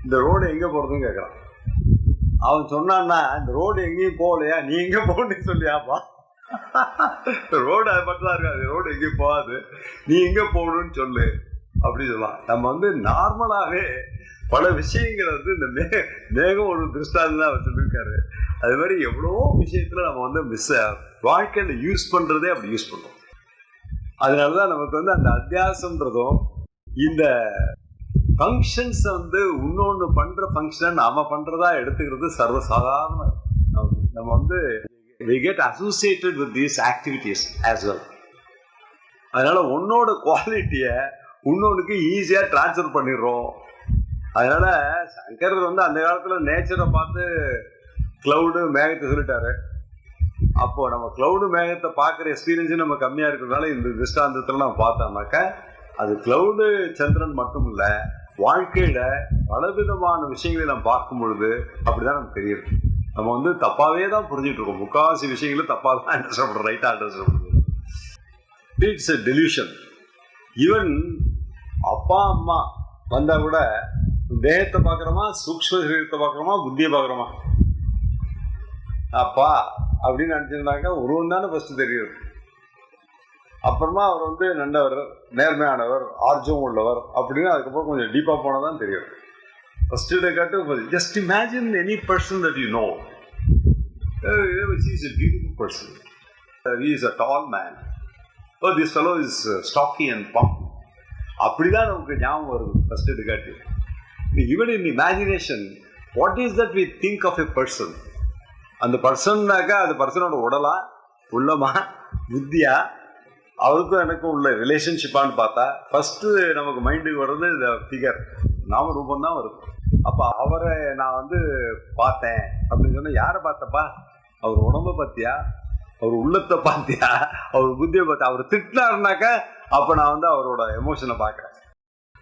இந்த ரோடு எங்கே போகிறதுன்னு கேட்குறான். அவன் சொன்னான்னா, இந்த ரோடு எங்கேயும் போகலையா, நீ எங்கே போகணுன்னு சொல்லியாப்பா. ரோடு அது மட்டும் தான் இருக்காது, ரோடு எங்கேயும் போகாது, நீ எங்கே போகணும்னு சொல்லு அப்படி சொல்லலாம். நம்ம வந்து நார்மலாகவே பல விஷயங்களை வந்து இந்த மேகம் ஒரு திருஷ்டாந்தம் தான் அவர் சொல்லியிருக்காரு. அது மாதிரி எவ்வளோ விஷயத்துல நம்ம வந்து வாழ்க்கையில யூஸ் பண்றதே அப்படி யூஸ் பண்ணுறோம். அதனாலதான் நமக்கு வந்து அந்த அத்தியாசம்ன்றதும் இந்த ஃபங்க்ஷன்ஸை வந்து இன்னொன்று பண்ற ஃபங்க்ஷனை நாம பண்றதா எடுத்துக்கிறது சர்வசாதாரண. நம்ம வந்து we get associated with these activities as well. அதனால உன்னோட குவாலிட்டியை இன்னொன்னுக்கு ஈஸியா டிரான்ஸ்ஃபர் பண்ணிடுறோம். அதனால சங்கரர் வந்து அந்த காலத்துல நேச்சரை பார்த்து கிளவுடு மேகத்தை சொல்லிட்டாரு. அப்போ நம்ம கிளவுடு மேகத்தை பார்க்குற எக்ஸ்பீரியன்ஸும் நம்ம கம்மியா இருக்கிறதுனால இந்த திருஷ்டாந்தத்துல நம்ம பார்த்தோம்னாக்க அது கிளவுடு சந்திரன் மட்டும் இல்லை, வாழ்க்கையில பலவிதமான விஷயங்களை நம்ம பார்க்கும் பொழுது அப்படிதான் நமக்கு தெரியுது. நம்ம வந்து தப்பாவே தான் புரிஞ்சுட்டு இருக்கோம். முக்காவாசி விஷயங்களும் தப்பா தான் அண்டர்ஸ்டாண்ட் பண்ணுறோம், ரைட்டா அண்டர்ஸ்டாண்ட் பண்ணுறோம். It's a delusion. ஈவன் அப்பா அம்மா வந்தா கூட தேகத்தை பார்க்குறோமா, சூக்ஷ்ம சரீரத்தை பார்க்குறோமா, புத்தியை பார்க்குறோமா? அப்பா அப்படின்னு நினச்சிருந்தாங்க உருவம் தானே ஃபர்ஸ்ட் தெரியுது. அப்புறமா அவர் வந்து நல்லவர், நேர்மையானவர், ஆர்ஜம் உள்ளவர் அப்படின்னு அதுக்கப்புறம் கொஞ்சம் டீப்பாக போனால் தான் தெரியும். First just imagine any person that you know. He is a beautiful person. He is a tall man. Oh, this fellow is stocky and plump. அப்படிதான் நமக்கு ஞாபகம் வருது first எடுக்காட்டு. Even in imagination, what is that we think of a person? அந்த பர்சன்னாக்கா அந்த பர்சனோட உடலா, உள்ளமா, புத்தியா, அவருக்கும் எனக்கும் உள்ள ரிலேஷன்ஷிப்பான்னு பார்த்தா ஃபர்ஸ்ட் நமக்கு மைண்டுக்கு வர்றது இந்த ஃபிகர், நாம ரூபம் தான் வருது. அப்போ அவரை நான் வந்து பார்த்தேன் அப்படின்னு சொன்னா யாரை பார்த்தப்பா? அவர் உடம்ப பார்த்தியா, அவர் உள்ளத்தை பார்த்தியா, அவர் புத்தியை பார்த்தியா? அவர் திட்டினாருனாக்கா அப்போ நான் வந்து அவரோட எமோஷனை பார்க்குறேன்.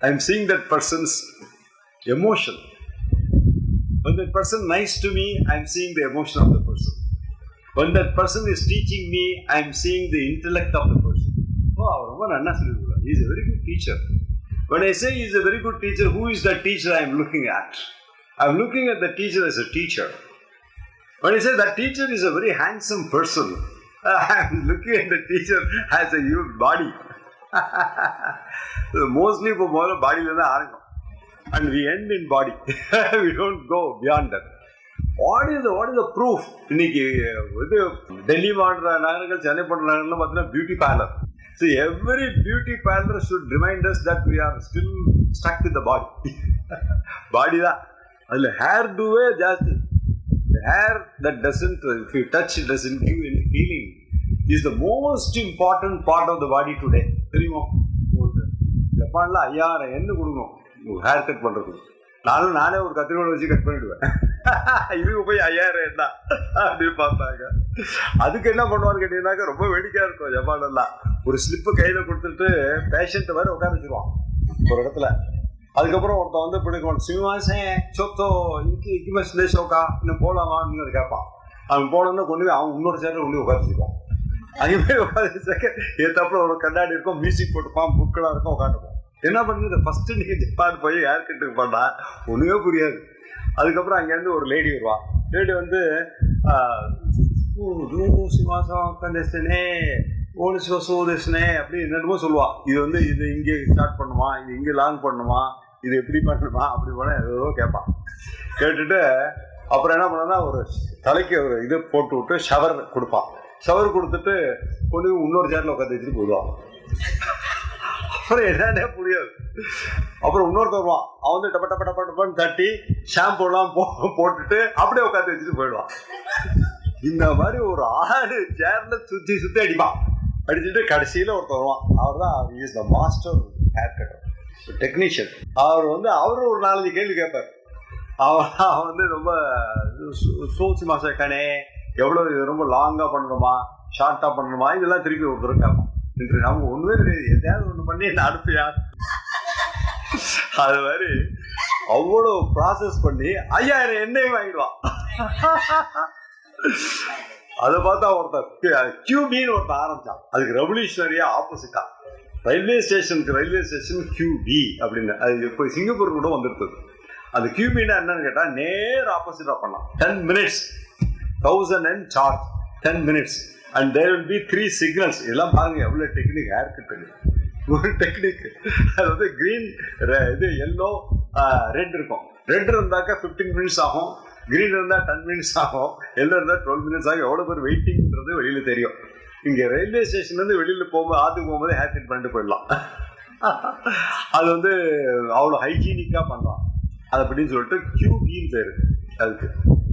I am seeing that persons emotion. When that person nice to me, I am seeing the emotion of the person. When that person is teaching me, I am seeing the intellect of the person. Oh, he is a very good teacher. When I say he is a very good teacher, who is that teacher I am looking at? I am looking at the teacher as a teacher. When I say that teacher is a very handsome person, I am looking at the teacher as a human body. Mostly for more body than the arm. And we end in body. We don't go beyond that. What is the proof? இன்னைக்கு இது டெல்லி மாநில நகரங்கள், சென்னை போன்ற நகரங்கள்லாம் பார்த்தீங்கன்னா beauty parlour. So every beauty parlor should remind us that we are still stuck with the body. Body தான். அதில் hair doவே ஜாஸ்தி. The hair that doesn't, if you touch, it doesn't give any feeling, is the most important part of the body today. தெரியுமா? ஜப்பான்ல 5000 எண்ணு கொடுக்கணும் hair cut பண்றதுக்கு. நானே ஒரு கத்திரிக்கோளை வச்சு கட் பண்ணிடுவேன். இதுக்கு போய் 5000 என்ன அப்படின்னு பார்த்தாங்க. அதுக்கு என்ன பண்ணுவான்னு கேட்டீங்கன்னாக்கா ரொம்ப வேடிக்கையா இருக்கும். ஜப்பான் எல்லாம் ஒரு ஸ்லிப்பு கையில கொடுத்துட்டு பேஷண்ட் வரை உட்கார வச்சிருவான் ஒரு இடத்துல. அதுக்கப்புறம் ஒருத்தன் வந்து பிடிக்கும் சிவாசேன் சொத்தோ இங்கி இக்கிமஸ்லே ஷோக்கா இன்னும் போகலாமான்னு கேட்பான். அவன் போனோன்னு கொண்டு போய் அவன் இன்னொரு சேர்ல கொண்டு போய் உட்காந்துருப்பான். அங்கே போய் உட்காந்துச்சாக்க ஏத்தாப்புல ஒரு கண்ணாடி இருக்கும், மியூசிக் போட்டுப்பான், புக்கெல்லாம் இருக்கும், உட்காந்துப்பான். என்ன பண்ணுறது? ஃபஸ்ட்டு நீங்கள் ஜப்பான் போய் ஹேர் கட்டுக்கு பண்ணா ஒன்றுமே புரியாது. அதுக்கப்புறம் அங்கேருந்து ஒரு லேடி வருவான். லேடி வந்து அப்படி என்னென்னமோ சொல்லுவாள். இது வந்து இது இங்கே ஸ்டார்ட் பண்ணுமா, இது இங்கே லாங் பண்ணுமா, இது எப்படி பண்ணணுமா, அப்படி போனால் ஏதோ கேட்பான். கேட்டுட்டு அப்புறம் என்ன பண்ணனா ஒரு தலைக்கு ஒரு இது போட்டு விட்டு ஷவர் கொடுப்பான். ஷவர் கொடுத்துட்டு கொண்டு இன்னொரு சேர்ல உட்காந்து வச்சுட்டு போயிடுவான். அப்புறம் என்னன்னே புரியாது. அப்புறம் இன்னொருத்த வருவான். அவன் வந்து டப்ப டப்ப டப்ப டப்பன்னு தட்டி ஷாம்பூலாம் போட்டுட்டு அப்படியே உட்காந்து வச்சுட்டு போயிடுவான். இந்த மாதிரி ஒரு 6 சேர்ல சுற்றி சுற்றி அடிப்பான். அடிச்சுட்டு கடைசியில் ஒருத்தர் வருவான். அவர் தான் is the master hair cutter, technician. அவர் வந்து அவரு ஒரு 4-5 கேள்வி கேட்பார். அவன் வந்து ரொம்ப சோசி மாச கணே எவ்வளோ ரொம்ப லாங்காக பண்ணணுமா, ஷார்ட்டாக பண்ணணுமா, இதெல்லாம் திருப்பி ஒரு தூரம் கேட்பான். அவங்க ஒண்ணுமே தெரியாது, எதையாவது ஒண்ணு பண்ணி என்ன அனுப்பியா. அது மாதிரி அவ்வளவு ப்ராசஸ் பண்ணி 5000 எண்ணெயும் வாங்கிடுவான். அதை பார்த்தா ஒருத்தர் கியூபின்னு ஒருத்தர் ஆரம்பிச்சான். அதுக்கு ரெவல்யூஷனரியா ஆப்போசிட்டா ரயில்வே ஸ்டேஷன் கியூபி அப்படின்னு அது இப்போ சிங்கப்பூர் கூட வந்துருக்குது. அந்த கியூபின்னா என்னன்னு கேட்டா நேர் ஆப்போசிட்டா பண்ணலாம். 10 minutes 1000 and charge 10 minutes and there will be 3 signals. இதெல்லாம் பாருங்க எவ்வளோ டெக்னிக் ஹேர் கட்டுங்க. ஒரு டெக்னிக் அது வந்து கிரீன் இது எல்லோ ரெட் இருக்கும். ரெட் இருந்தாக்கா 15 minutes ஆகும், கிரீன் இருந்தால் 10 minutes ஆகும், எல்லோ இருந்தால் 12 minutes ஆகும். எவ்வளோ பேர் வெயிட்டிங்கிறது வெளியில் தெரியும். இங்கே ரயில்வே ஸ்டேஷன்லேருந்து வெளியில் போகும்போது ஆற்றுக்கு போகும்போது ஹேர் கட் பண்ணிட்டு போயிடலாம். அது வந்து அவ்வளோ ஹைஜீனிக்காக பண்ணலாம். அது அப்படின்னு சொல்லிட்டு கியூபின்னு பேர் அதுக்கு.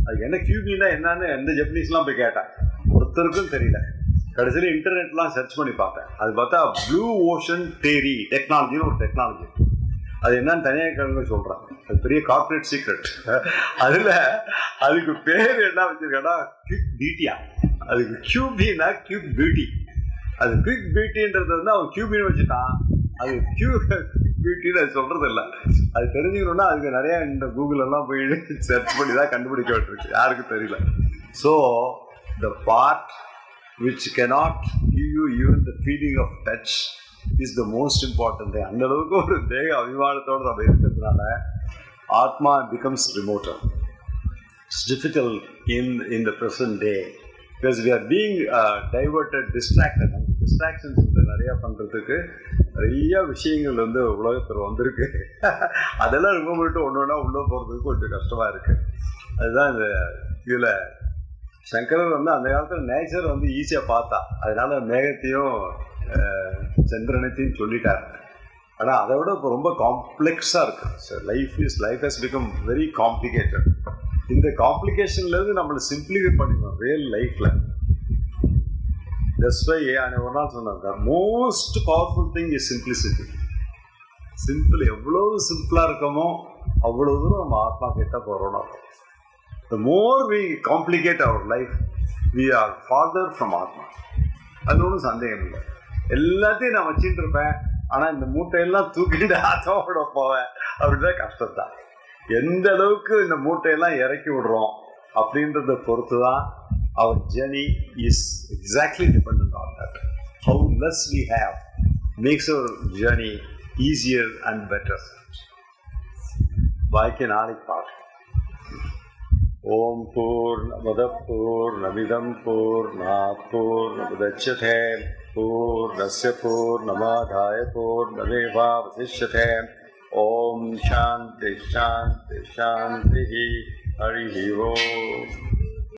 அதுக்கு என்ன கியூபின்னா என்னன்னு எந்த ஜப்பனீஸ்லாம் போய் கேட்டேன், ஒருத்தருக்கும் தெரியல. கடைசியில் இன்டர்நெட்லாம் சர்ச் பண்ணி பார்த்தேன். அது பார்த்தா ப்ளூ ஓஷன் தேரி டெக்னாலஜின்னு ஒரு டெக்னாலஜி. அது என்னன்னு தனியாக கிழங்கு சொல்கிறேன், அது பெரிய கார்பரேட் சீக்ரெட். அதில் அதுக்கு பேர் என்ன வச்சுருக்கேன்னா கியூப் பியூட்டியா. அதுக்கு கியூபின்னா கியூப் பியூட்டி. அது குவிக் பியூட்டின்றது வந்து அவன் கியூபின்னு வச்சுட்டான். அது பியூட்டின்னு அது சொல்கிறது இல்லை. அது தெரிஞ்சுக்கணுன்னா அதுக்கு நிறையா இந்த கூகுளெல்லாம் போய் சர்ச் பண்ணி தான் கண்டுபிடிக்க வேண்டியிருக்கு, யாருக்கும் தெரியல. So the part which cannot give you even the feeling of touch is the most important thing. அந்த அளவுக்கு ஒரு தேக அபிமானத்தோடு நம்ம இருக்கிறதுனால ஆத்மா becomes remoter. It's difficult in the present day because we are being diverted, distracted. Distractions நிறையா பண்ணுறதுக்கு நிறைய விஷயங்கள் வந்து உலகத்தில் வந்திருக்கு. அதெல்லாம் ரொம்ப மட்டும் ஒன்று ஒன்றா உள்ளே போகிறதுக்கு கொஞ்சம் கஷ்டமாக இருக்குது. அதுதான் இந்த இதில் சங்கரர் வந்து அந்த காலத்தில் நேச்சர் வந்து ஈஸியாக பார்த்தா, அதனால மேகத்தையும் சந்திரனத்தையும் சொல்லிட்டார். ஆனால் அதை விட இப்போ ரொம்ப காம்ப்ளெக்ஸாக இருக்குது. Life has become very complicated. இந்த காம்ப்ளிகேஷன்லேருந்து நம்மளை சிம்பிளிஃபை பண்ணிக்கணும் ரியல் லைஃப்பில். தட்ஸ் வை ஒரு நாள் சொன்னாங்க, most powerful thing is simplicity. Simple எவ்வளவு சிம்பிளாக இருக்கமோ அவ்வளோ தூரம் நம்ம ஆத்மா கிட்ட போகிறோம். The more we complicate our life, we are farther from ஆத்மா. அது ஒன்றும் சந்தேகம் இல்லை. எல்லாத்தையும் நான் வச்சுட்டு இருப்பேன், ஆனால் இந்த மூட்டையெல்லாம் தூக்கிட்டு ஆத்மாவோட போவேன் அப்படிதான் கஷ்டம்தான். எந்த அளவுக்கு இந்த மூட்டையெல்லாம் இறக்கி விடுறோம் அப்படின்றத பொறுத்து தான் our journey is exactly dependent on that. How less we have makes our journey easier and better. பாக்கி நாளைக்கு பார்க்கலாம். ஓம் பூர்ணமதః பூர்ணமிதம் பூர்ணாத் பூர்ணமுதச்யதே பூர்ணஸ்ய பூர்ணமாதாய பூர்ணமேவாவசிஷ்யதே. ஓம் சாந்தி சாந்தி சாந்தி. ஹரி ஓம்.